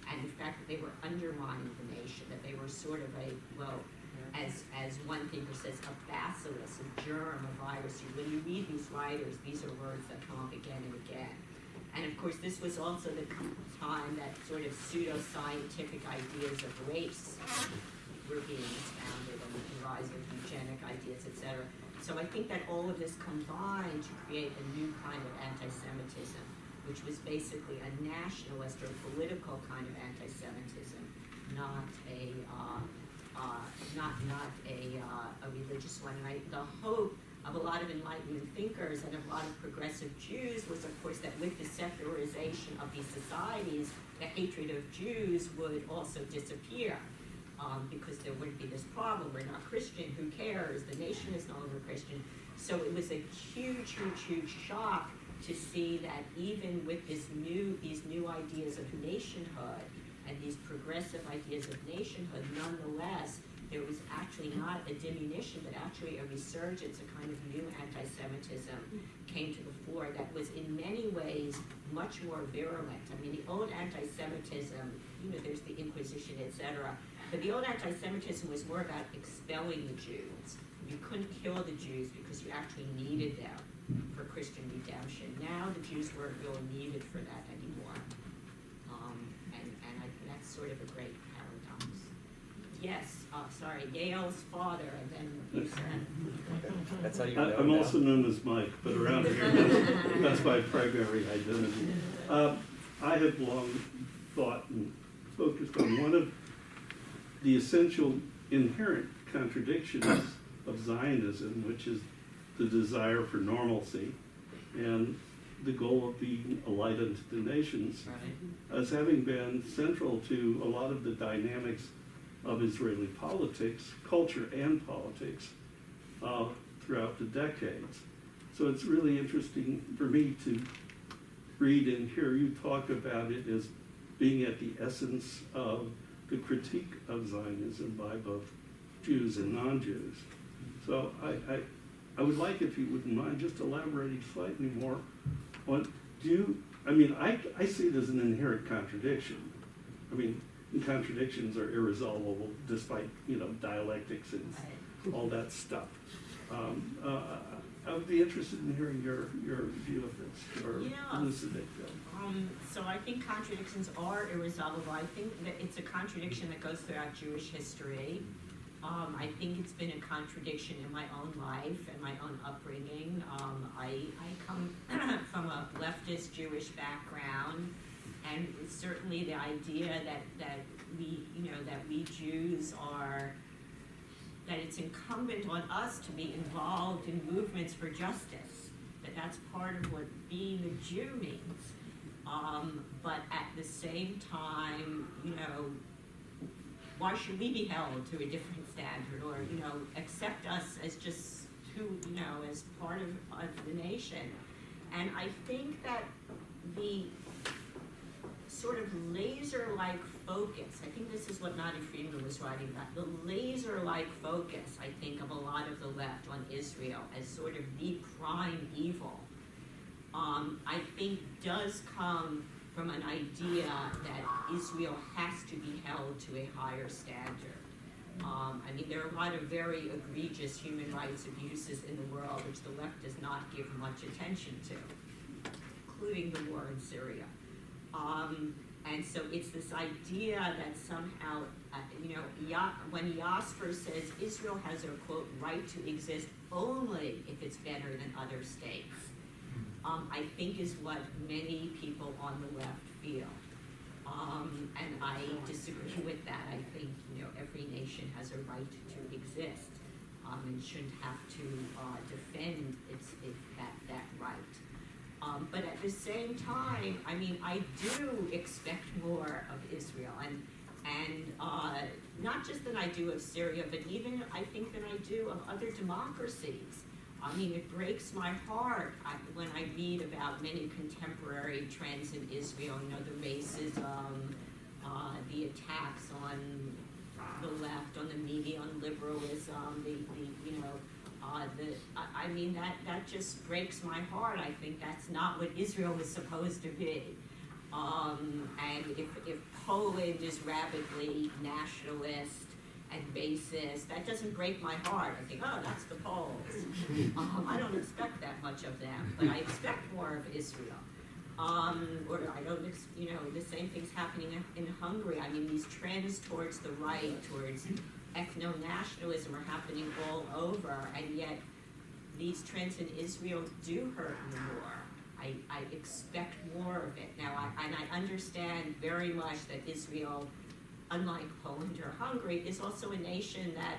And in fact, that they were undermining the nation, that they were sort of a, well, as one thinker says, a bacillus, a germ, a virus. When you read these writers, these are words that come up again and again. And of course, this was also the time that sort of pseudo-scientific ideas of race were being expounded, and the rise of eugenic ideas, et cetera. So I think that all of this combined to create a new kind of anti-Semitism, which was basically a nationalist or political kind of anti-Semitism, not a religious one. And the hope of a lot of Enlightenment thinkers and a lot of progressive Jews was, of course, that with the secularization of these societies, the hatred of Jews would also disappear, because there wouldn't be this problem. We're not Christian, who cares? The nation is no longer Christian. So it was a huge, huge, huge shock to see that even with these new ideas of nationhood and these progressive ideas of nationhood, nonetheless, there was actually not a diminution, but actually a resurgence, a kind of new anti-Semitism came to the fore that was in many ways much more virulent. I mean, the old anti-Semitism, there's the Inquisition, etc., but the old anti-Semitism was more about expelling the Jews. You couldn't kill the Jews because you actually needed them for Christian redemption. Now the Jews weren't really needed for that anymore. And I think that's sort of a great paradox. Yes, sorry, Yale's father, and then you said. That's how you know I'm now. also known as Mike, but around here, that's my primary identity. I have long thought and focused on one of the essential inherent contradictions of Zionism, which is the desire for normalcy and the goal of being a light unto the nations, as having been central to a lot of the dynamics of Israeli politics, culture and politics, throughout the decades. So it's really interesting for me to read and hear you talk about it as being at the essence of the critique of Zionism by both Jews and non-Jews. So I would like, if you wouldn't mind, just elaborating slightly more on, I see it as an inherent contradiction. I mean, contradictions are irresolvable despite, dialectics and all that stuff. I would be interested in hearing your view of this, or elucidate them. So I think contradictions are irresolvable. I think that it's a contradiction that goes throughout Jewish history. I think it's been a contradiction in my own life and my own upbringing. I come from a leftist Jewish background, and it's certainly the idea that we Jews are, that it's incumbent on us to be involved in movements for justice, that that's part of what being a Jew means. But at the same time, why should we be held to a different standard, or accept us as just as part of the nation? And I think that the sort of laser-like focus, I think this is what Nadia Friedman was writing about, the laser-like focus, I think, of a lot of the left on Israel as sort of the prime evil, I think does come from an idea that Israel has to be held to a higher standard. There are a lot of very egregious human rights abuses in the world which the left does not give much attention to, including the war in Syria. And so it's this idea that somehow, when Yasper says Israel has a, quote, right to exist only if it's better than other states, I think is what many people on the left feel. And I disagree with that. I think, every nation has a right to exist, and shouldn't have to defend that right. But at the same time, I do expect more of Israel, and not just than I do of Syria, but even I think than I do of other democracies. It breaks my heart when I read about many contemporary trends in Israel, the racism, the attacks on the left, on the media, on liberalism, that just breaks my heart. I think that's not what Israel was supposed to be. And if Poland is rabidly nationalist and racist, that doesn't break my heart. I think, oh, that's the Poles. I don't expect that much of them, but I expect more of Israel. Or I don't, the same thing's happening in Hungary. These trends towards the right, towards ethno-nationalism are happening all over, and yet these trends in Israel do hurt me more. I expect more of it. Now, I understand very much that Israel, unlike Poland or Hungary, is also a nation that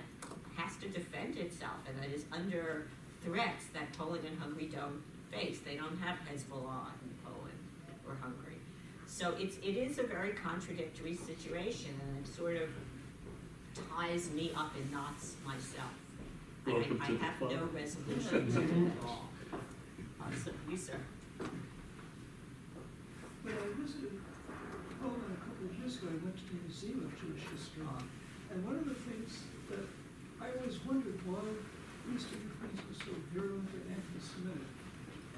has to defend itself and that is under threats that Poland and Hungary don't face. They don't have Hezbollah in Poland or Hungary. So it is a very contradictory situation, and it sort of ties me up in knots myself. Welcome I to the have club. no resolution to it at all. So, you, sir. When I visited Poland a couple of years ago, I went to the Museum of Jewish History, And one of the things that I always wondered why Eastern Ukrainians were so virulent and anti-Semitic.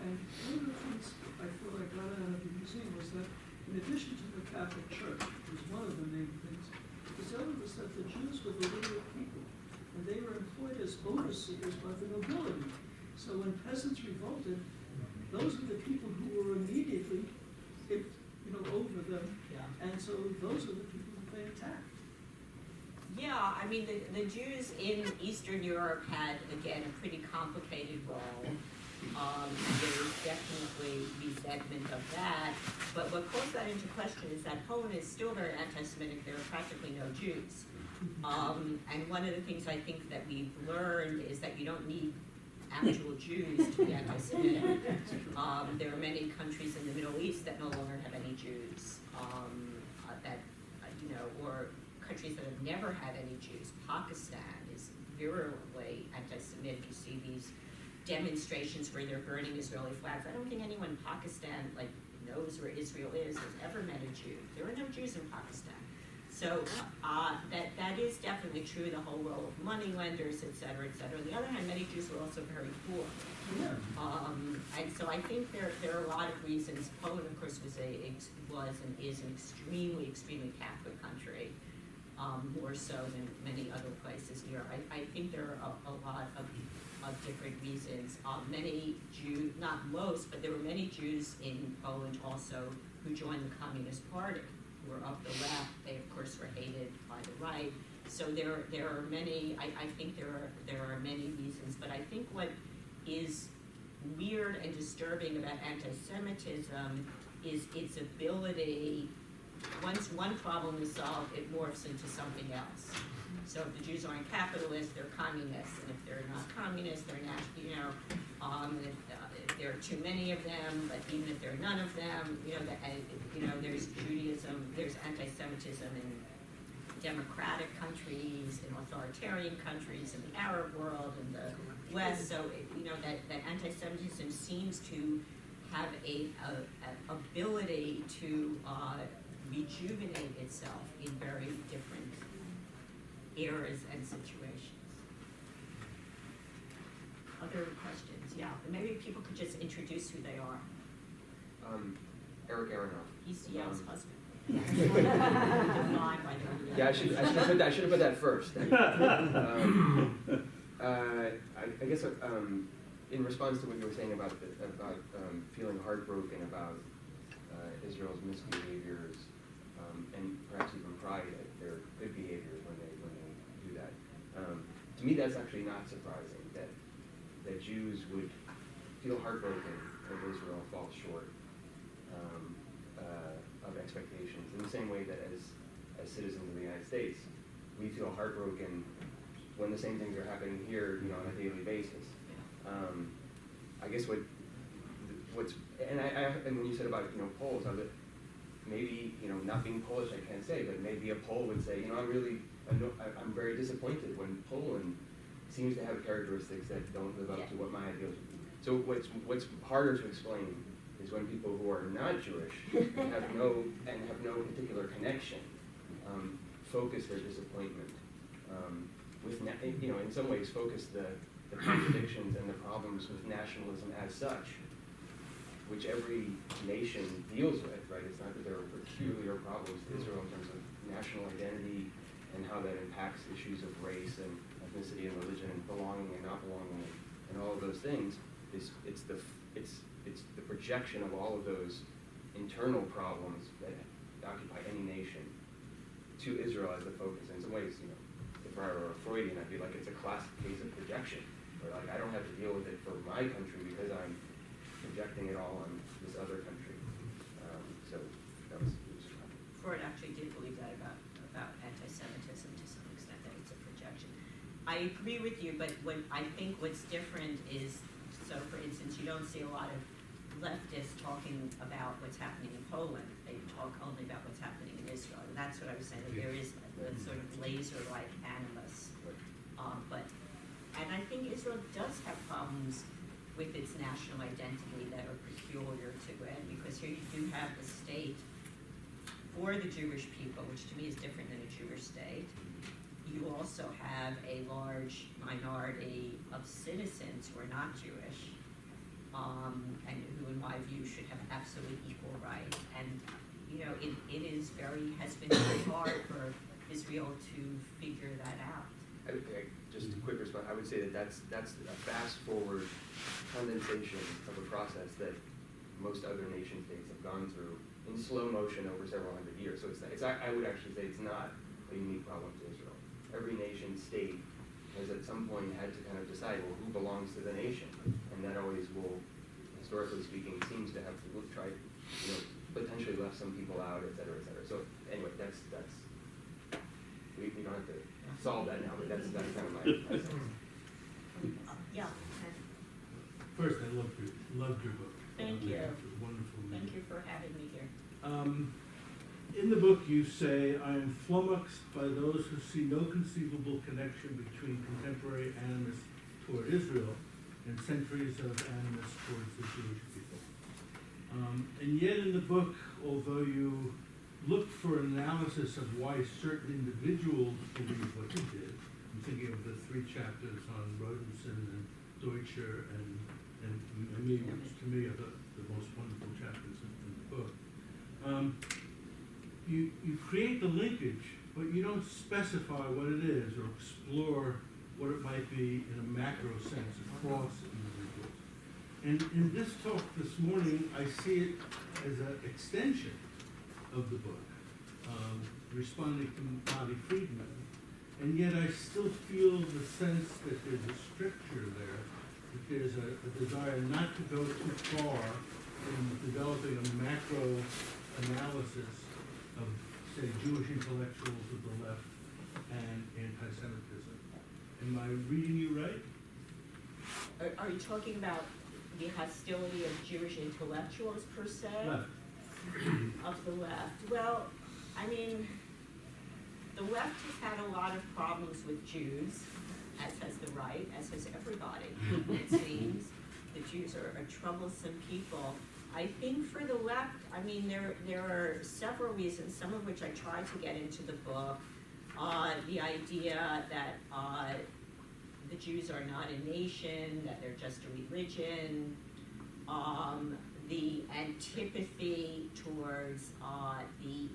And one of the things I feel I got out of the museum was that in addition to the Catholic Church, which was one of the main things, the other was that the Jews were the literate people, and they were employed as overseers by the nobility. So when peasants revolted, those were the people who were immediately, over them, and so those were the people that they attacked. Yeah, I mean, the Jews in Eastern Europe had, again, a pretty complicated role. There's definitely resentment of that. But what calls that into question is that Poland is still very anti-Semitic. There are practically no Jews. And one of the things I think that we've learned is that you don't need actual Jews to be anti-Semitic. There are many countries in the Middle East that no longer have any Jews, or countries that have never had any Jews. Pakistan is virulently anti-Semitic. You see these demonstrations where they're burning Israeli flags. I don't think anyone in Pakistan knows where Israel is, has ever met a Jew. There are no Jews in Pakistan. So that is definitely true, the whole role of moneylenders, et cetera, et cetera. On the other hand, many Jews were also very poor. And so I think there are a lot of reasons. Poland, of course, was and is an extremely, extremely Catholic country, more so than many other places in Europe. I think there are a lot of different reasons. Many Jews, not most, but there were many Jews in Poland also who joined the Communist Party, who were of the left. They, of course, were hated by the right. So there are many, I think there are many reasons, but I think what is weird and disturbing about anti-Semitism is its ability, once one problem is solved, it morphs into something else. So if the Jews aren't capitalists, they're communists, and if they're not communists, they're if there are too many of them, but even if there are none of them, there's Judaism, there's anti-Semitism in democratic countries, in authoritarian countries, in the Arab world, in the West. So that anti-Semitism seems to have a ability to rejuvenate itself in very different eras and situations. Other questions? Yeah, maybe people could just introduce who they are. Eric Aronoff. He's Yale's husband. Yeah, I should have put that first. I guess in response to what you were saying about feeling heartbroken about Israel's misbehaviors, and perhaps even pride at their good behaviors when they do that. To me, that's actually not surprising that Jews would feel heartbroken if Israel falls short of expectations. In the same way that as citizens of the United States, we feel heartbroken when the same things are happening here, on a daily basis. I guess what's and when you said about Poles, maybe not being Polish, I can't say, but maybe a Pole would say, I'm very disappointed when Poland seems to have characteristics that don't live up to what my ideals would be. So what's harder to explain is when people who are not Jewish and have no particular connection focus their disappointment with in some ways focus the contradictions and the problems with nationalism as such, which every nation deals with, right? It's not that there are peculiar problems to Israel in terms of national identity and how that impacts issues of race and ethnicity and religion and belonging and not belonging and all of those things. It's the projection of all of those internal problems that occupy any nation to Israel as the focus. In some ways, if I were a Freudian, I'd be like, it's a classic case of projection, where I don't have to deal with it for my country because I'm projecting it all on this other country. So that was Freud actually did believe that about anti-Semitism to some extent, that it's a projection. I agree with you, but I think what's different is, so for instance, you don't see a lot of leftists talking about what's happening in Poland. They talk only about what's happening in Israel. And that's what I was saying, that there is a sort of laser-like animus. And I think Israel does have problems with its national identity that are peculiar to it, because here you do have a state for the Jewish people, which to me is different than a Jewish state. you also have a large minority of citizens who are not Jewish, and who, in my view, should have absolutely equal rights. And, you know, has been very hard for Israel to figure that out. Just a quick response, I would say that that's a fast forward condensation of a process that most other nation states have gone through in slow motion over several hundred years. So I would actually say it's not a unique problem to Israel. Every nation state has at some point had to kind of decide, well, who belongs to the nation? And that always will, historically speaking, seems to have tried, potentially left some people out, et cetera, et cetera. So anyway, we don't have to solve that now, but that's kind of my sense. Yeah. First, I loved your book. Thank you. It was wonderful. Thank you for having me here. In the book, you say, I am flummoxed by those who see no conceivable connection between contemporary animus toward Israel and centuries of animus towards the Jewish people. And yet in the book, although you look for an analysis of why certain individuals believe what you did, I'm thinking of the 3 chapters on Rodenson and Deutscher and me, which to me are the most wonderful chapters in the book. You create the linkage, but you don't specify what it is or explore what it might be in a macro sense across individuals. And in this talk this morning, I see it as an extension of the book, responding to Marty Friedman. And yet I still feel the sense that there's a stricture there, that there's a desire not to go too far in developing a macro analysis of, say, Jewish intellectuals of the left and anti-Semitism. Am I reading you right? Are you talking about the hostility of Jewish intellectuals per se? Left. Of the left. Well, I mean, the left has had a lot of problems with Jews, as has the right, as has everybody, it seems. The Jews are a troublesome people. I think for the left, I mean, there are several reasons, some of which I try to get into the book. The idea that the Jews are not a nation, that they're just a religion, the antipathy towards the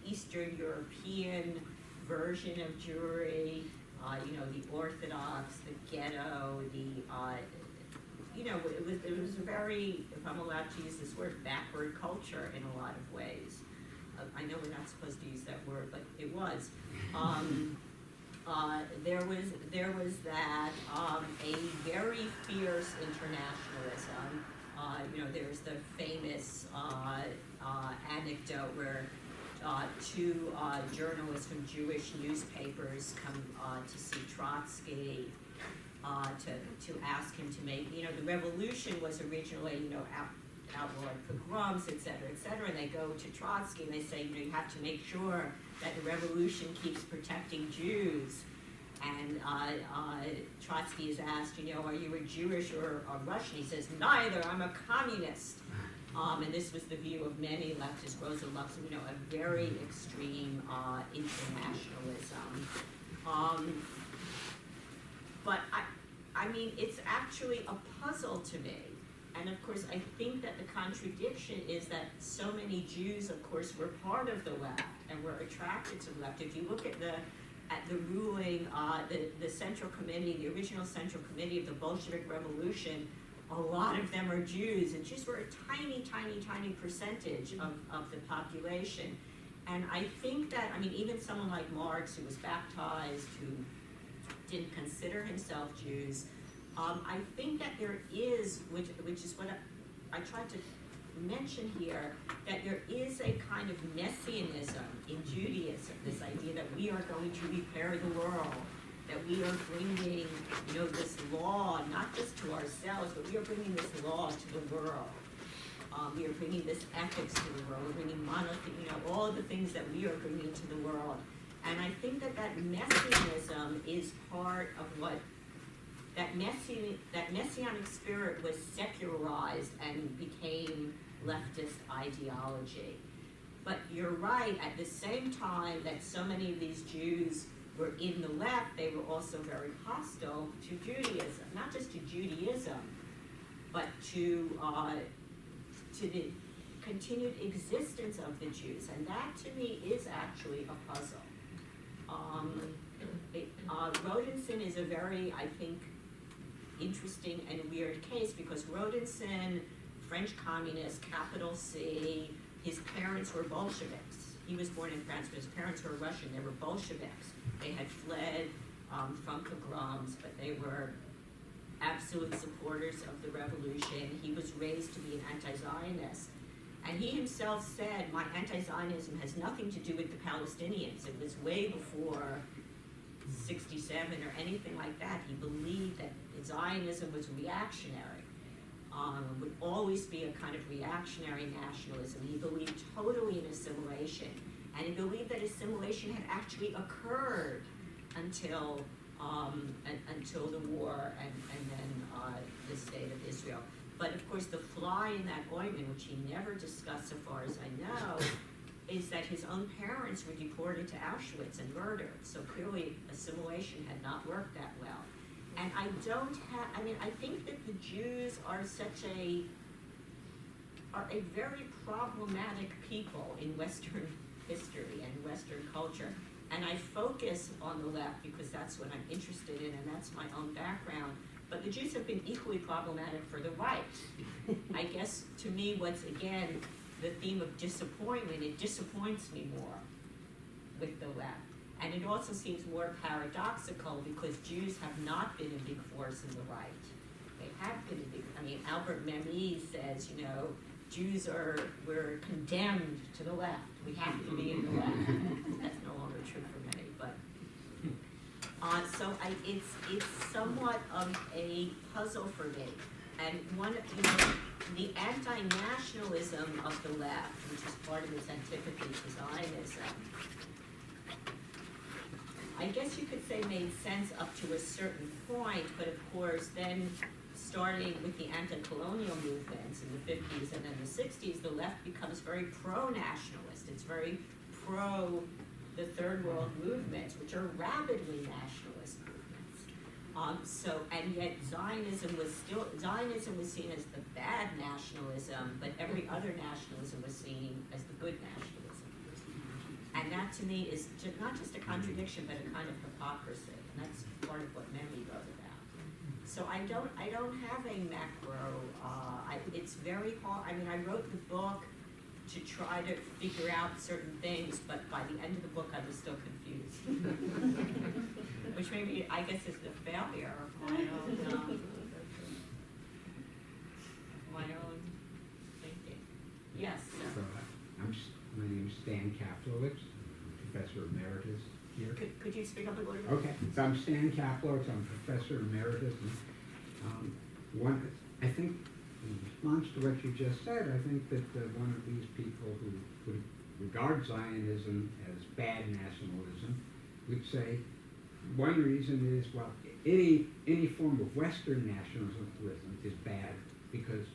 Eastern European version of Jewry, the Orthodox, the ghetto, it was a very, if I'm allowed to use this word, backward culture in a lot of ways. I know we're not supposed to use that word, but it was. There was that, a very fierce internationalism. There's the famous anecdote where 2 journalists from Jewish newspapers come to see Trotsky to ask him to make, the revolution was originally, outlawed pogroms, et cetera, and they go to Trotsky and they say, you have to make sure that the revolution keeps protecting Jews. And Trotsky is asked, are you a Jewish or a Russian? He says, neither, I'm a communist. And this was the view of many leftists, Rosa Luxemburg, a very extreme internationalism. But I mean, it's actually a puzzle to me. And of course, I think that the contradiction is that so many Jews, of course, were part of the left and were attracted to the left. If you look at the ruling, the Central Committee, the original Central Committee of the Bolshevik Revolution, a lot of them are Jews, and Jews were a tiny, tiny, tiny percentage of the population. And I think that, I mean, even someone like Marx, who was baptized, who didn't consider himself Jews, I think that there is, which is what I tried to mention here, that there is a kind of messianism in Judaism, this idea that we are going to repair the world, that we are bringing, this law, not just to ourselves, but we are bringing this law to the world. We are bringing this ethics to the world. We're bringing all of the things that we are bringing to the world. And I think that messianism is part of what that messianic spirit was secularized and became leftist ideology. But you're right, at the same time that so many of these Jews were in the left, they were also very hostile to Judaism, not just to Judaism, but to the continued existence of the Jews, and that to me is actually a puzzle. Rodinson is a very, I think, interesting and weird case, because Rodinson, French communist, capital C, his parents were Bolsheviks. He was born in France, but his parents were Russian. They were Bolsheviks. They had fled from pogroms, but they were absolute supporters of the revolution. He was raised to be an anti-Zionist. And he himself said, my anti-Zionism has nothing to do with the Palestinians. It was way before 67 or anything like that. He believed that Zionism was reactionary, would always be a kind of reactionary nationalism. He believed totally in assimilation, and he believed that assimilation had actually occurred until the war and then the state of Israel. But of course, the fly in that ointment, which he never discussed so far as I know, is that his own parents were deported to Auschwitz and murdered. So clearly assimilation had not worked that well. And I think that the Jews are a very problematic people in Western history and Western culture. And I focus on the left because that's what I'm interested in and that's my own background. But the Jews have been equally problematic for the right. I guess to me, what's again the theme of disappointment, it disappoints me more with the left. And it also seems more paradoxical because Jews have not been a big force in the right. They have been a big, Albert Memmi says, Jews we're condemned to the left. We have to be in the left. That's no longer true for many, but. So it's somewhat of a puzzle for me. And the anti-nationalism of the left, which is part of its antipathy to Zionism, I guess you could say made sense up to a certain point, but of course then starting with the anti-colonial movements in the 50s and then the 60s, the left becomes very pro-nationalist. It's very pro the third world movements, which are rabidly nationalist movements. And yet Zionism was seen as the bad nationalism, but every other nationalism was seen as the good nationalism. And that to me is not just a contradiction, but a kind of hypocrisy. And that's part of what Memmi wrote about. So I don't have a macro, it's very hard. I wrote the book to try to figure out certain things, but by the end of the book I was still confused. Which maybe, I guess, is the failure of my own thinking. Yes, sir. My name is Stan Kaplowitz, Professor Emeritus here. Could you speak up a little bit? Okay, so I'm Stan Kaplowitz, I'm Professor Emeritus. And, I think, in response to what you just said, I think that one of these people who would regard Zionism as bad nationalism would say one reason is, well, any form of Western nationalism is bad because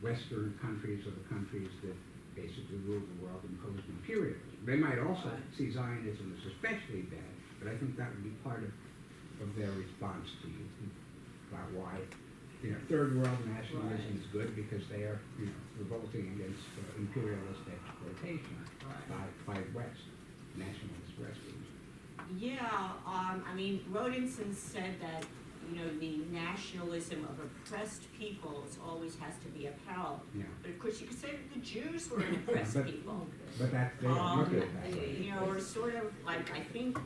Western countries are the countries that basically rule the world, imposed imperialism. They might also see Zionism as especially bad, but I think that would be part of their response to you about why third world nationalism is good because they are revolting against imperialist exploitation by West, nationalist Westerners. Yeah, Rodinson said that the nationalism of oppressed peoples always has to be upheld. Yeah. But of course, you could say that the Jews were an oppressed people. But they don't look at it that way. Or sort of like, I think,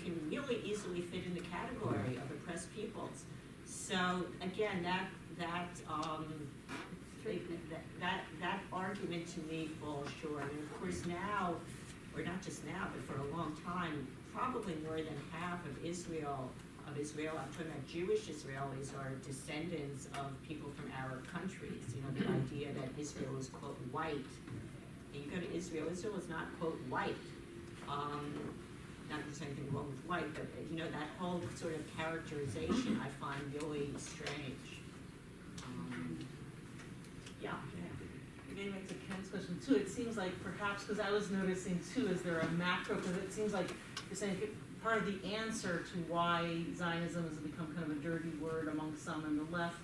can really easily fit in the category of oppressed peoples. So again, that argument to me falls short. And of course now, or not just now, but for a long time, probably more than half of Israel, I'm talking about Jewish Israelis, are descendants of people from Arab countries. The idea that Israel is, quote, white. And you go to Israel is not, quote, white. Not that there's anything wrong with white, but that whole sort of characterization I find really strange. Yeah. Maybe to Ken's question too, it seems like perhaps, because I was noticing too, is there a macro, because it seems like you're saying part of the answer to why Zionism has become kind of a dirty word among some in the left.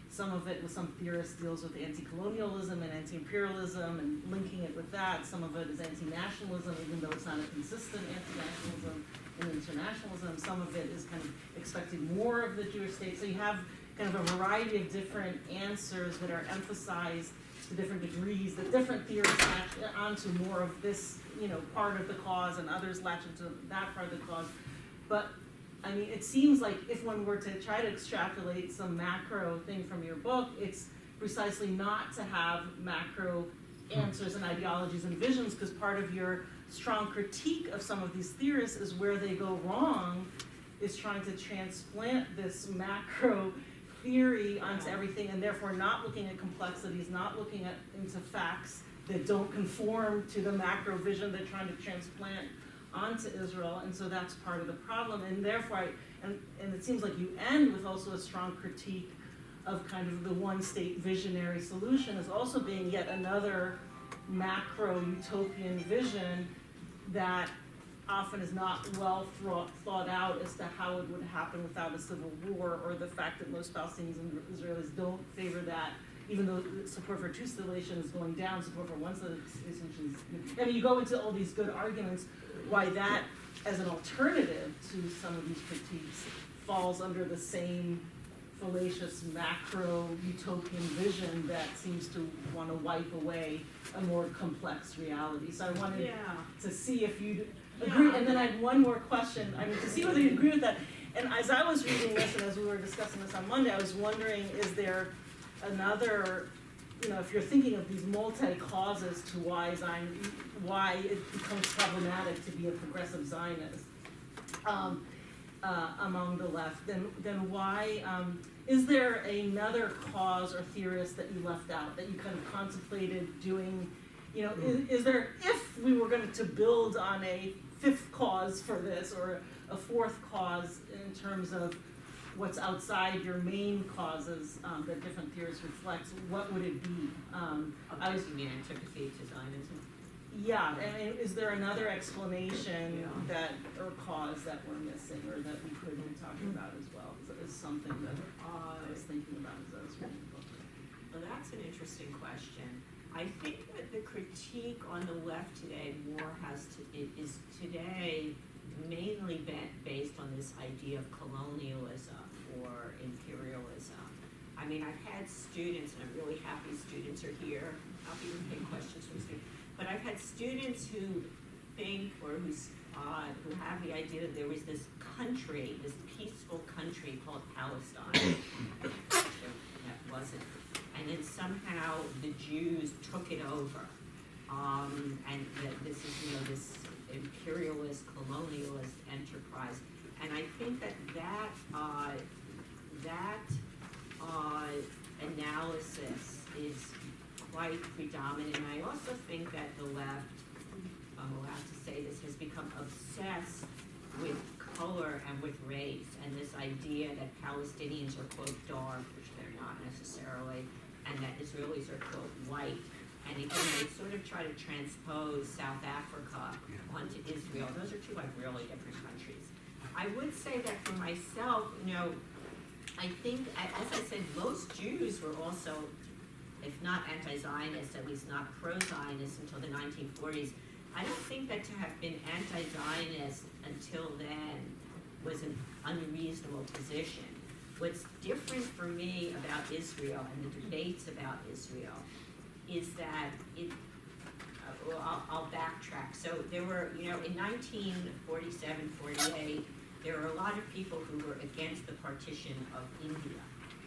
Some of it, with some theorists, deals with anti-colonialism and anti-imperialism and linking it with that. Some of it is anti-nationalism, even though it's not a consistent anti-nationalism and internationalism. Some of it is kind of expecting more of the Jewish state. So you have kind of a variety of different answers that are emphasized to different degrees, that different theorists latch onto more of this, part of the cause, and others latch into that part of the cause. But I mean, it seems like if one were to try to extrapolate some macro thing from your book, it's precisely not to have macro answers and ideologies and visions, because part of your strong critique of some of these theorists is where they go wrong, is trying to transplant this macro theory onto everything, and therefore not looking at complexities, not looking into facts that don't conform to the macro vision they're trying to transplant onto Israel. And so that's part of the problem. And therefore, and it seems like you end with also a strong critique of kind of the one state visionary solution as also being yet another macro utopian vision that often is not well thought out as to how it would happen without a civil war, or the fact that most Palestinians and Israelis don't favor that, even though support for two solution is going down, support for one solution is, I mean, you go into all these good arguments why that, as an alternative to some of these critiques, falls under the same fallacious macro utopian vision that seems to want to wipe away a more complex reality. So I wanted to see if you'd agree, and then I had one more question, I mean, to see whether you agree with that. And as I was reading this, and as we were discussing this on Monday, I was wondering, is there another, if you're thinking of these multi-causes to why it becomes problematic to be a progressive Zionist among the left, then why, is there another cause or theorist that you left out, that you kind of contemplated doing, is there, if we were going to build on a fifth cause for this, or a fourth cause in terms of what's outside your main causes that different theorists reflect, what would it be? You mean antipathy to Zionism? Yeah, and is there another explanation that, or cause that we're missing, or that we could be talking about as well? Is something that I was thinking about as I was reading the book. Well, that's an interesting question. I think that the critique on the left today is today mainly based on this idea of colonialism or imperialism. I mean, I've had students, and I'm really happy students are here. I'll be taking questions from students. But I've had students who think, or who have the idea that there was this country, this peaceful country called Palestine. That wasn't. And then somehow the Jews took it over. And that this is, this imperialist, colonialist enterprise. And I think that analysis is quite predominant. And I also think that the left, I'm allowed to say this, has become obsessed with color and with race, and this idea that Palestinians are, quote, dark, which they're not necessarily, and that Israelis are, quote, white. And again, they sort of try to transpose South Africa onto Israel. Those are two really different countries. I would say that for myself, I think, as I said, most Jews were also, if not anti-Zionist, at least not pro-Zionist until the 1940s. I don't think that to have been anti-Zionist until then was an unreasonable position. What's different for me about Israel and the debates about Israel is that I'll backtrack. So there were, in 1947, 48, there were a lot of people who were against the partition of India.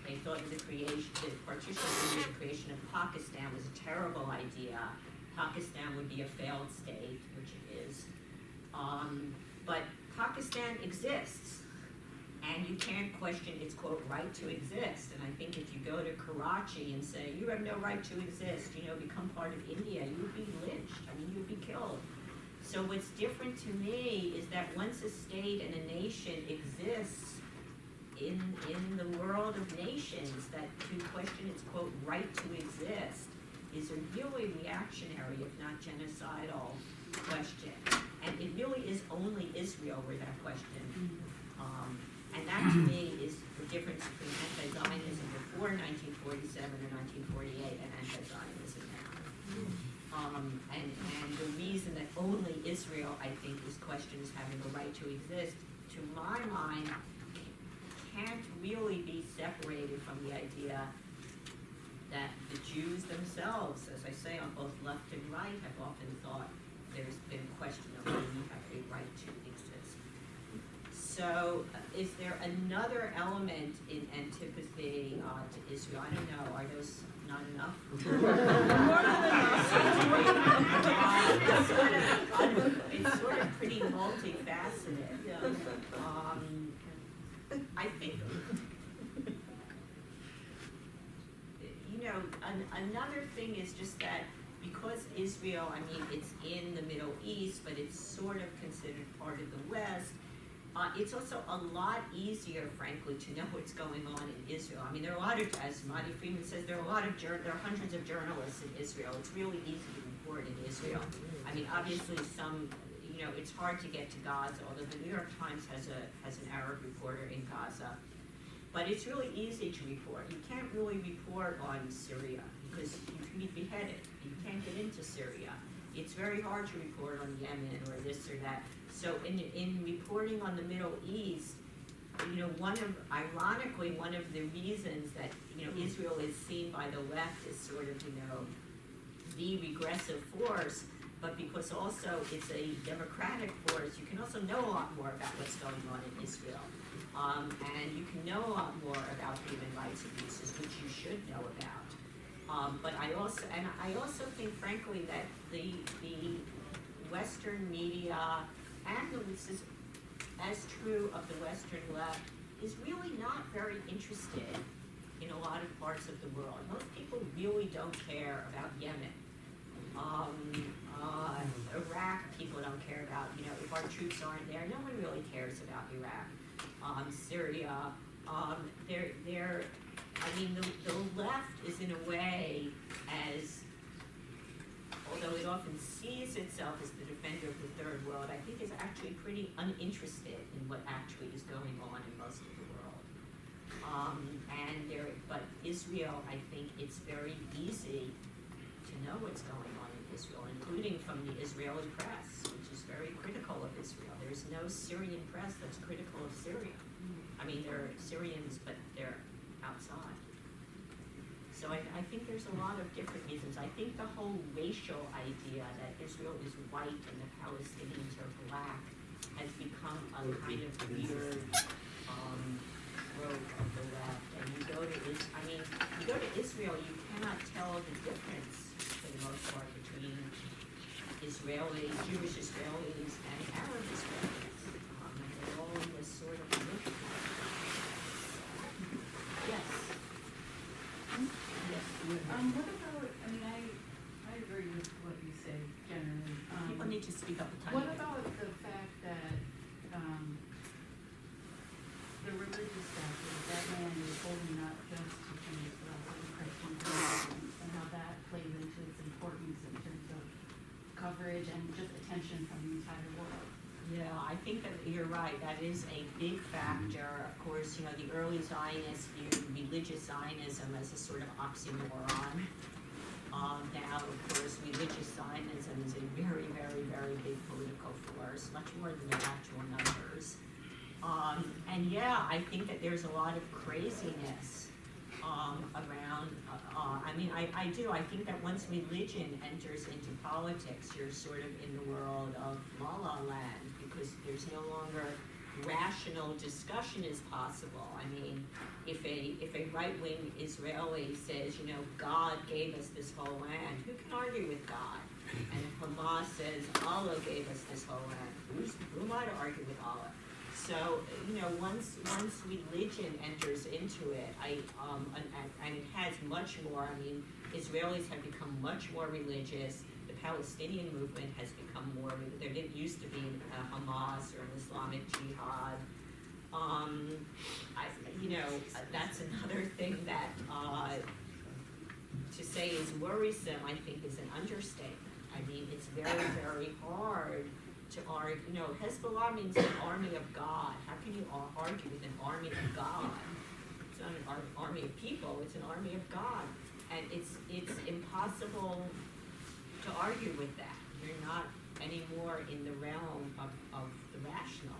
They thought the partition of India, the creation of Pakistan, was a terrible idea. Pakistan would be a failed state, which it is. But Pakistan exists, and you can't question its, quote, right to exist. And I think if you go to Karachi and say, you have no right to exist, become part of India, you would be lynched. I mean, you would be killed. So what's different to me is that once a state and a nation exists in the world of nations, that to question its, quote, right to exist is a really reactionary, if not genocidal, question. And it really is only Israel where that question, and that to me is the difference between anti-Zionism before 1947 and 1948 and anti-Zionism now. And the reason that only Israel, I think, is questioned as having the right to exist, to my mind, can't really be separated from the idea that the Jews themselves, as I say, on both left and right, have often thought there's been a question of whether we have a right to exist. So, is there another element in antipathy to Israel? I don't know. Are those not enough? It's sort of pretty multifaceted. Yeah. I think, you know, another thing is just that because Israel, I mean, it's in the Middle East, but it's sort of considered part of the West. It's also a lot easier, frankly, to know what's going on in Israel. I mean, there are a lot of, as Marty Friedman says, there are hundreds of journalists in Israel. It's really easy to report in Israel. I mean, obviously some, you know, it's hard to get to Gaza, although the New York Times has an Arab reporter in Gaza. But it's really easy to report. You can't really report on Syria because you can be beheaded. You can't get into Syria. It's very hard to report on Yemen or this or that. So in reporting on the Middle East, you know, ironically, one of the reasons that, you know, Israel is seen by the left as sort of, you know, the regressive force, but because also it's a democratic force, you can also know a lot more about what's going on in Israel. And you can know a lot more about human rights abuses, which you should know about. But I also think, frankly, that the Western media, and this is as true of the Western left, is really not very interested in a lot of parts of the world. Most people really don't care about Yemen. Iraq, people don't care about, you know, if our troops aren't there, no one really cares about Iraq. Syria, I mean, the left is in a way as, although it often sees itself as the defender of the third world, I think is actually pretty uninterested in what actually is going on in most of the world. But Israel, I think it's very easy to know what's going on in Israel, including from the Israeli press, which is very critical of Israel. There's no Syrian press that's critical of Syria. I mean, they're Syrians, but they're outside. So I think there's a lot of different reasons. I think the whole racial idea that Israel is white and the Palestinians are black has become a kind of weird trope of the left. And you go to Israel, you cannot tell the difference, for the most part, between Jewish Israelis and Arab Israelis. And they're all in this sort of mix. Yes. Yes. What about, I mean, I agree with what you say generally. People need to speak up a tiny What bit. about the fact that, the religious factor, that man is holding not just to Jews, but also to Christians and how that plays into its importance in terms of coverage and just attention from the entire world? Yeah, I think that you're right. That is a big factor. Of course, you know, the early Zionists viewed religious Zionism as a sort of oxymoron. Now, of course, religious Zionism is a very, very, very big political force, much more than the actual numbers. And yeah, I think that there's a lot of craziness around. I mean, I do. I think that once religion enters into politics, you're sort of in the world of La La Land, because there's no longer rational discussion is possible. I mean, if a right-wing Israeli says, you know, God gave us this whole land, who can argue with God? And if Hamas says Allah gave us this whole land, who am I to argue with Allah? So, you know, once religion enters into it, and it has much more. I mean, Israelis have become much more religious. The Palestinian movement has become more. There didn't used to be Hamas or an Islamic Jihad. You know, that's another thing that to say is worrisome, I think, is an understatement. I mean, it's very, very hard to argue. You know, Hezbollah means an army of God. How can you argue with an army of God? It's not an army of people, it's an army of God. And it's impossible to argue with that. You're not anymore in the realm of the rational.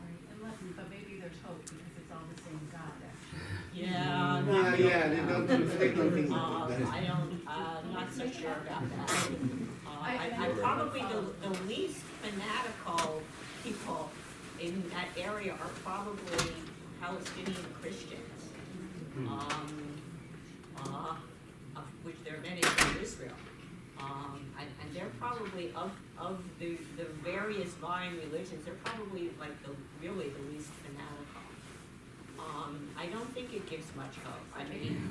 But maybe there's hope because it's all the same God, actually. Yeah. Yeah, they don't reflect on things like that. I don't, I'm not so sure about that. I'm probably the least fanatical people in that area are probably Palestinian Christians, of which there are many in Israel. And they're probably, of the various vying religions, they're probably like really the least fanatical. I don't think it gives much hope. I mean,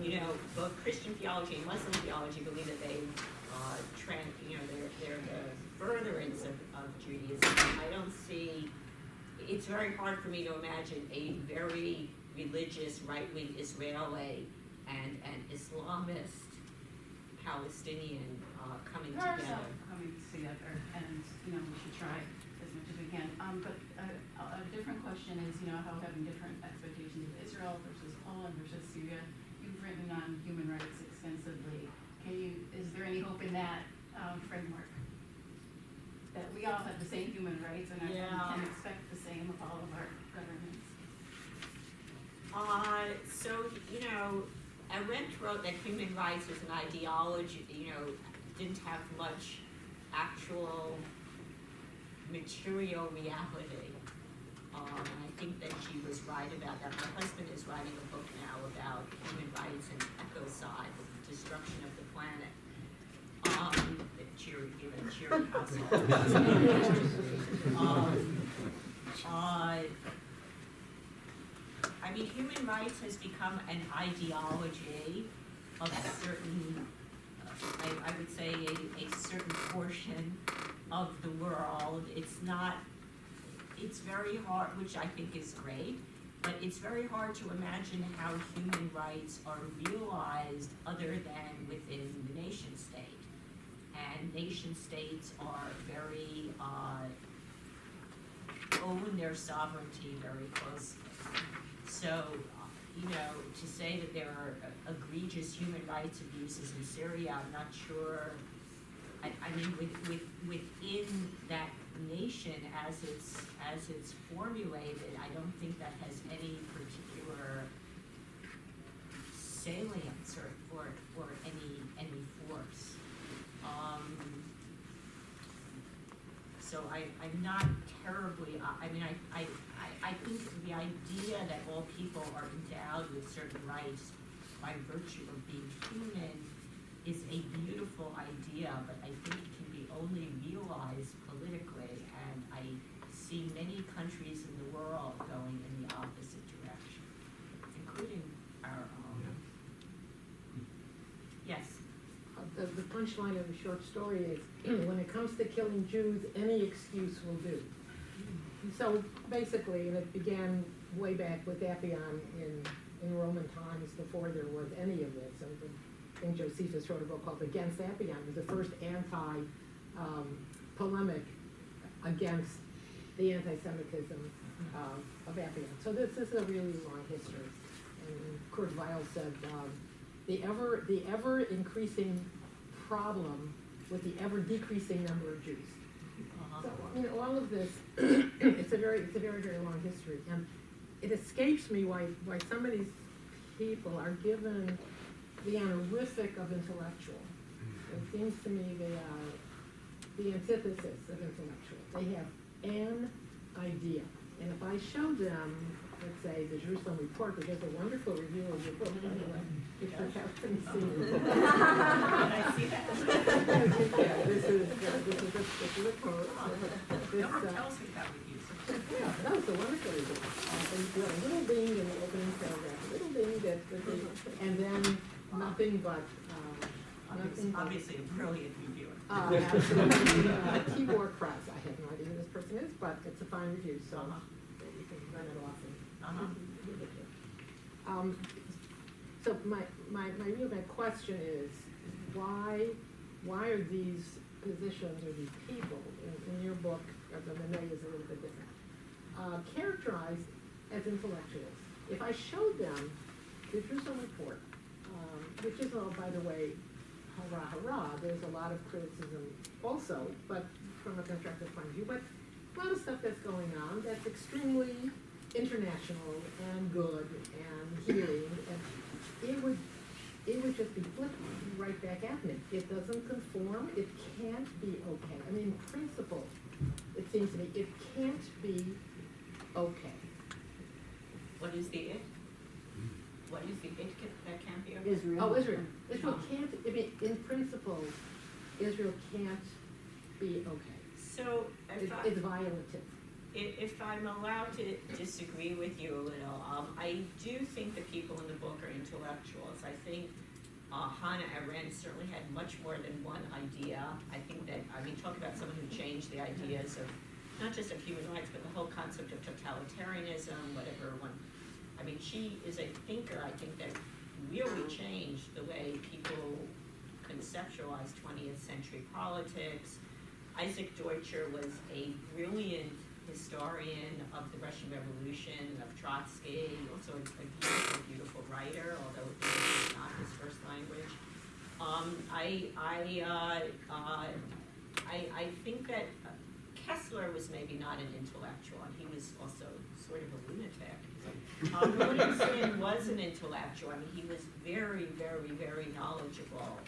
you know, both Christian theology and Muslim theology believe that they're the furtherance of Judaism. I don't see, it's very hard for me to imagine a very religious right-wing Israeli and an Islamist Palestinian coming There are together. some coming together, and, you know, we should try as much as we can. But a different question is, you know, how having different expectations of Israel versus Poland versus Syria. You've written on human rights extensively. Is there any hope in that framework? That we all have the same human rights and we can expect the same of all of our governments? So, you know, Arendt wrote that human rights was an ideology, you know, didn't have much actual material reality. I think that she was right about that. My husband is writing a book now about human rights and ecocide, the destruction of the planet. Cheery I mean, human rights has become an ideology of certain, I would say a certain portion of the world. It's very hard, which I think is great, but it's very hard to imagine how human rights are realized other than within the nation state. And nation states are very, own their sovereignty very closely. So, you know, to say that there are egregious human rights abuses in Syria, I'm not sure. I mean, within that nation as it's formulated, I don't think that has any particular salience or any force. So I'm not terribly, I mean, I think the idea that all people are endowed with certain rights by virtue of being human is a beautiful idea, but I think it can be only realized politically, and I see many countries in the world going in the opposite direction, including our own. Yes? The punchline of the short story is, when it comes to killing Jews, any excuse will do. So basically, and it began way back with Appian in Roman times before there was any of this. And I think Josephus wrote a book called Against Appian. It was the first polemic against the anti-Semitism of Appian. So this is a really long history. And Kurt Weill said, the ever increasing problem with the ever decreasing number of Jews. So, you know, all of this, it's a very, very long history. And it escapes me why some of these people are given the honorific of intellectual. It seems to me they are the antithesis of intellectual. They have an idea. And if I show them, let's say, the Jerusalem Report, which has a wonderful review of your book, by the way, if you haven't seen it. I see that. Yeah, this is a quote. Tells me that with you. Yeah, that was a wonderful review. And you know, a little ding in the opening paragraph, a little ding that, and then nothing but, Obviously a brilliant reviewer. Absolutely. Tibor Krause, I have no idea who this person is, but it's a fine review, so you can run it off and read it here. So my question is, why are these positions or these people, in your book, the Mene is a little bit different, characterized as intellectuals? If I showed them the Jerusalem Report, which is all, by the way, hurrah, hurrah, there's a lot of criticism also, but from a constructive point of view, but a lot of stuff that's going on that's extremely international and good and healing, and it would just be flipped right back at me. It doesn't conform, it can't be okay. I mean, in principle, it seems to me, it can't be okay. What is the it? What is the it that can't be okay? Israel. Oh, Israel. Israel can't, I mean, in principle, Israel can't be okay. So It's violative. if I'm allowed to disagree with you a little, I do think the people in the book are intellectuals. I think Hannah Arendt certainly had much more than one idea. I think that, I mean, talk about someone who changed the ideas of, not just of human rights, but the whole concept of totalitarianism, whatever one. I mean, she is a thinker, I think, that really changed the way people conceptualize 20th century politics. Isaac Deutscher was a brilliant historian of the Russian Revolution, of Trotsky, also a beautiful, beautiful writer, although English is not his first language. I think that Kessler was maybe not an intellectual, and he was also sort of a lunatic. Williamson was an intellectual. I mean, he was very, very, very knowledgeable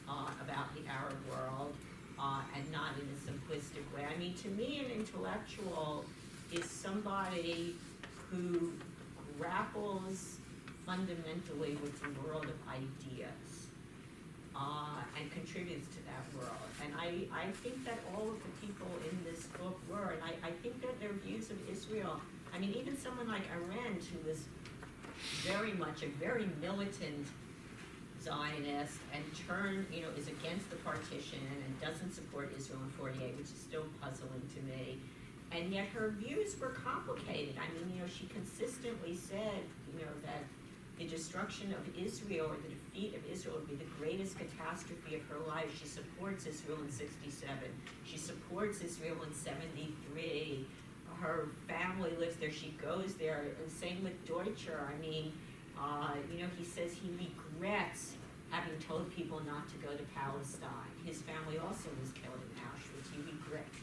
about the Arab world, and not in a simplistic way. I mean, to me, an intellectual is somebody who grapples fundamentally with the world of ideas, and contributes to that world. And I think that all of the people in this book were, and I think that their views of Israel, I mean, even someone like Arendt, who was very much a very militant Zionist and is against the partition and doesn't support Israel in 48, which is still puzzling to me. And yet her views were complicated. I mean, she consistently said, that the destruction of Israel or the defeat of Israel would be the greatest catastrophe of her life. She supports Israel in 67. She supports Israel in 73. Her family lives there. She goes there. And same with Deutscher. I mean, he says he regrets having told people not to go to Palestine. His family also was killed in Auschwitz. He regrets.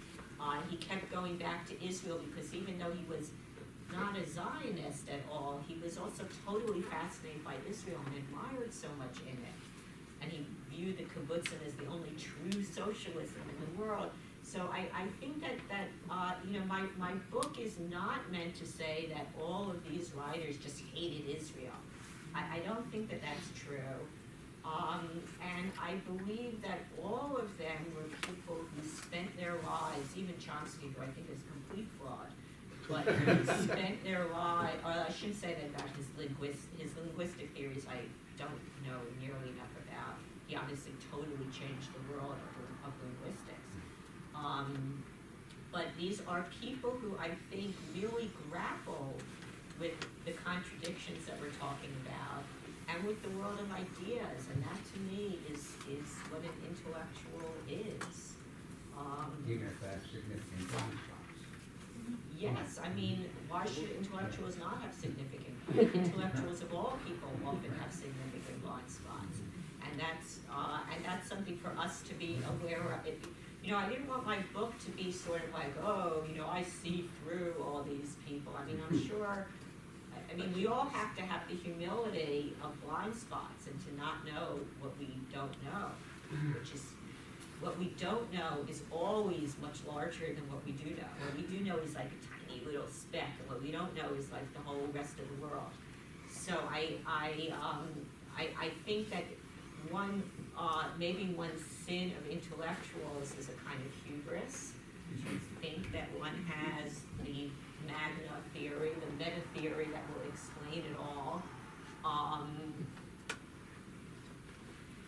He kept going back to Israel because even though he was not a Zionist at all, he was also totally fascinated by Israel and admired so much in it. And he viewed the kibbutzim as the only true socialism in the world. So I think that my book is not meant to say that all of these writers just hated Israel. I don't think that that's true. And I believe that all of them were people who spent their lives, even Chomsky, who I think is a complete fraud, but who spent their lives, or I shouldn't say that about his linguistic theories I don't know nearly enough about. He obviously totally changed the world of linguistics. But these are people who I think really grapple with the contradictions that we're talking about and with the world of ideas, and that to me is what an intellectual is. Even if that's significant blind spots. Yes, I mean, why should intellectuals not have significant? Intellectuals of all people often have significant blind spots, and that's something for us to be aware of. I didn't want my book to be sort of like, I see through all these people. I mean, I'm sure. We all have to have the humility of blind spots and to not know what we don't know, which is, what we don't know is always much larger than what we do know. What we do know is like a tiny little speck, and what we don't know is like the whole rest of the world. So I think that maybe one sin of intellectuals is a kind of hubris, to think that one has the magna theory, the meta theory that will explain it all.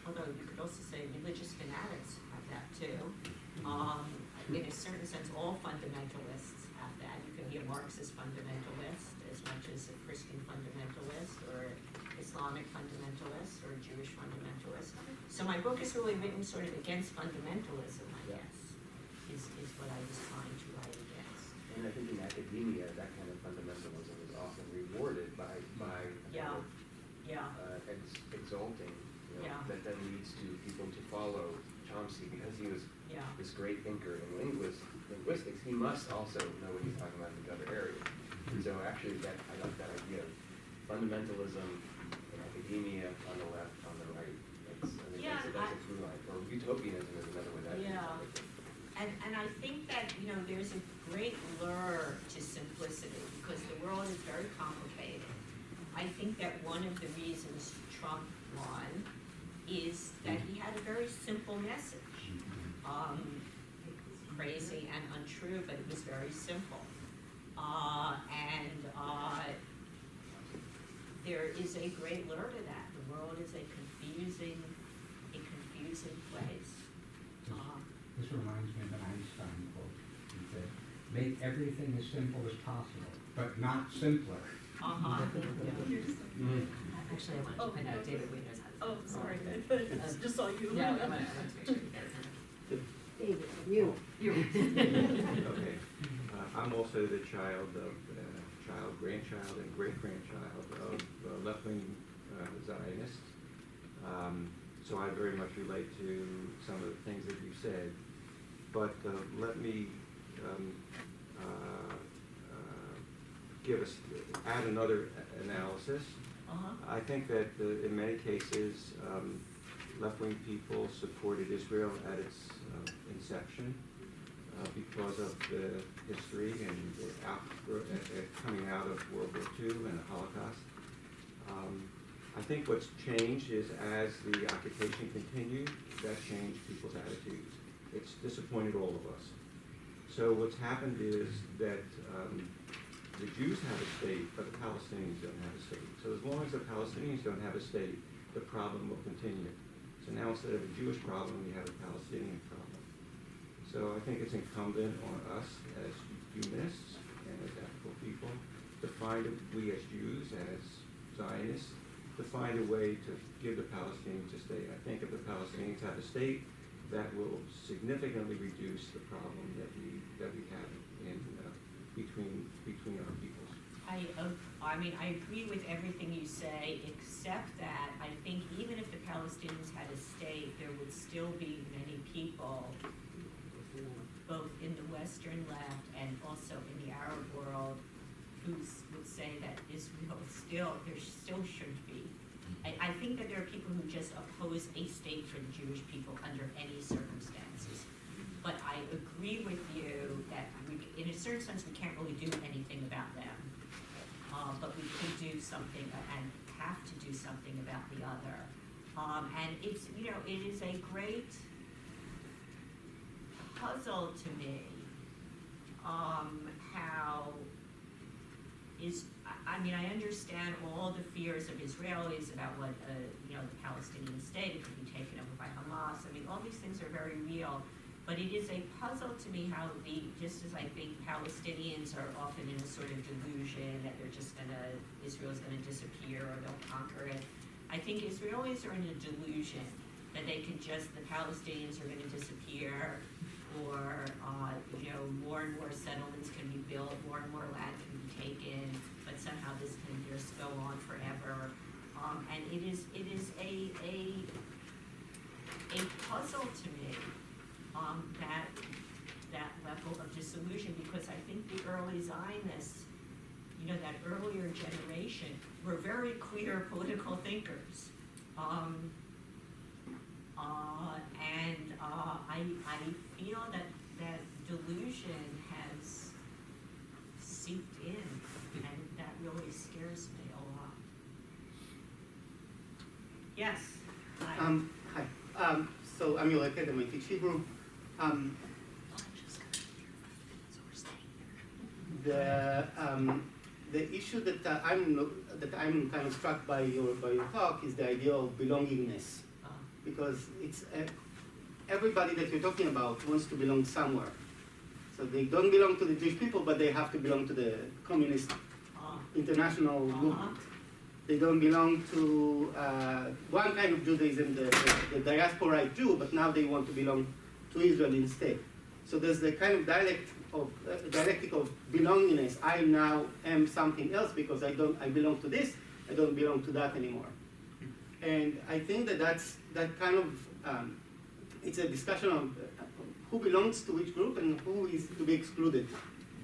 Although you could also say religious fanatics have that too. In a certain sense, all fundamentalists have that. You can be a Marxist fundamentalist as much as a Christian fundamentalist, or Islamic fundamentalist or Jewish fundamentalist. So my book is really written sort of against fundamentalism, I Yeah. guess, is what I was trying to write against. And I think in academia, that kind of fundamentalism is often rewarded by Yeah. kind of, Yeah, exalting, Yeah. that then leads to people to follow Chomsky because he was yeah, this great thinker in linguistics. He must also know what he's talking about in the other areas. And so actually, I like that idea of fundamentalism in academia on the left, on the right. I think Yeah, that's a through line. Or utopianism is another way that Yeah. And I think that, there's a great lure to simplicity because the world is very complicated. I think that one of the reasons Trump won is that he had a very simple message. Crazy and untrue, but it was very simple. There is a great lure to that. The world is a confusing place. This reminds me of an Einstein quote. He said, "Make everything as simple as possible, but not simpler." Uh-huh. Actually, I wanted to find out, David, we knows how to. Oh, sorry, I just saw you. Yeah, I wanted to make sure you guys. David, you. Okay. I'm also the grandchild, and great-grandchild of left-wing Zionists. So I very much relate to some of the things that you said. But let me add another analysis. Uh-huh. I think that in many cases, left-wing people supported Israel at its inception because of the history and coming out of World War II and the Holocaust. I think what's changed is as the occupation continued, that changed people's attitudes. It's disappointed all of us. So what's happened is that the Jews have a state, but the Palestinians don't have a state. So as long as the Palestinians don't have a state, the problem will continue. So now instead of a Jewish problem, we have a Palestinian problem. So I think it's incumbent on us as humanists and as ethical people to find, we as Jews, as Zionists, to find a way to give the Palestinians a state. I think if the Palestinians have a state, that will significantly reduce the problem that we have in between our peoples. I agree with everything you say, except that I think even if the Palestinians had a state, there would still be many people, both in the Western left and also in the Arab world, who would say that Israel there still shouldn't be. I think that there are people who just oppose a state for the Jewish people under any circumstances. But I agree with you that in a certain sense, we can't really do anything about them. But we could do something and have to do something about the other. And it's, it is a great puzzle to me how is, I understand all the fears of Israelis about what, the Palestinian state, it could be taken over by Hamas. All these things are very real. But it is a puzzle to me how just as I think Palestinians are often in a sort of delusion that Israel's gonna disappear or they'll conquer it. I think Israelis are in a delusion that the Palestinians are gonna disappear or, more and more settlements can be built, more and more land can be taken, but somehow this can just go on forever. And it is a puzzle to me. That level of disillusion, because I think the early Zionists, that earlier generation, were very clear political thinkers. I feel that delusion has seeped in, and that really scares me a lot. Yes. Hi. Hi. So I'm your academic, I teach Hebrew. The issue that I'm kind of struck by your talk is the idea of belongingness, because it's everybody that you're talking about wants to belong somewhere. So they don't belong to the Jewish people, but they have to belong to the communist international movement. They don't belong to one kind of Judaism, the diasporite Jew, but now they want to belong to Israel instead. So there's the kind of dialectic of belongingness. I now am something else because I belong to this, I don't belong to that anymore. And I think that kind of, it's a discussion of who belongs to which group and who is to be excluded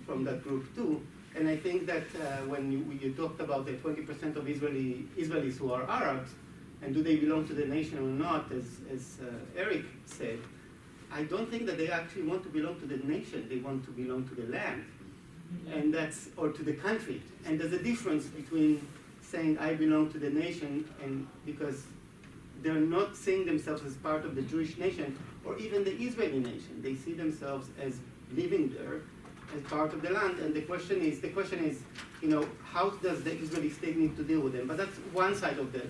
from that group too. And I think that when you talked about the 20% of Israelis who are Arabs, and do they belong to the nation or not, as Eric said, I don't think that they actually want to belong to the nation. They want to belong to the land, and or to the country. And there's a difference between saying I belong to the nation and because they're not seeing themselves as part of the Jewish nation or even the Israeli nation. They see themselves as living there, as part of the land. And the question is, how does the Israeli state need to deal with them? But that's one side of the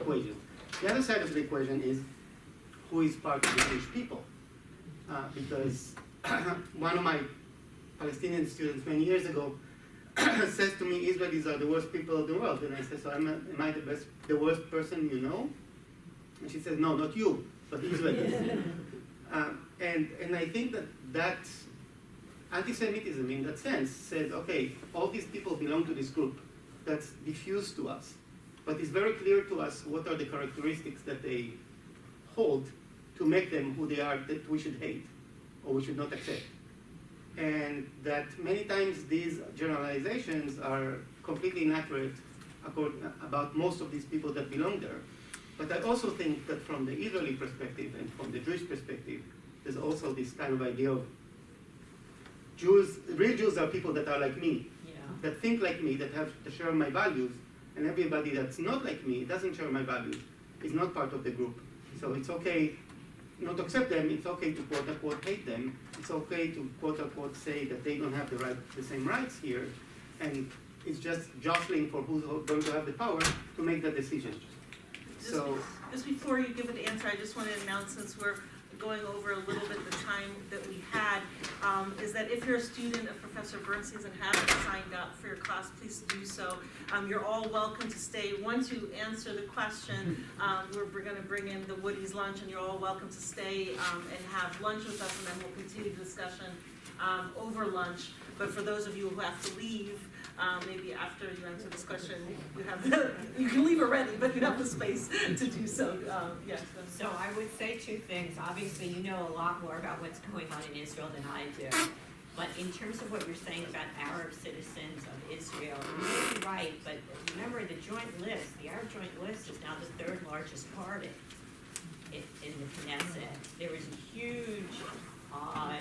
equation. The other side of the equation is who is part of the Jewish people. Because one of my Palestinian students many years ago says to me, Israelis are the worst people of the world. And I said, so am I the worst person you know? And she said, no, not you, but Israelis. And I think that anti-Semitism in that sense said, okay, all these people belong to this group. That's diffused to us. But it's very clear to us what are the characteristics that they hold to make them who they are that we should hate or we should not accept. And that many times these generalizations are completely inaccurate about most of these people that belong there. But I also think that from the Israeli perspective and from the Jewish perspective, there's also this kind of idea of real Jews are people that are like me, that think like me, that share my values, and everybody that's not like me, doesn't share my values, is not part of the group. So it's okay not to accept them, it's okay to quote-unquote hate them, it's okay to quote-unquote say that they don't have the same rights here, and it's just jostling for who's going to have the power to make that decision. Just before you give an answer, I just want to announce, since we're going over a little bit the time that we had, is that if you're a student of Professor Bernstein's and haven't signed up for your class, please do so. You're all welcome to stay. Once you answer the question, we're going to bring in the Woody's lunch, and you're all welcome to stay and have lunch with us, and then we'll continue the discussion over lunch. But for those of you who have to leave, maybe after you answer this question, you can leave already, but you have the space to do so. Yes. So I would say two things. Obviously, you know a lot more about what's going on in Israel than I do. But in terms of what you're saying about Arab citizens of Israel, you may be right, but remember the Arab Joint List is now the third largest party in the Knesset. There is a huge Arab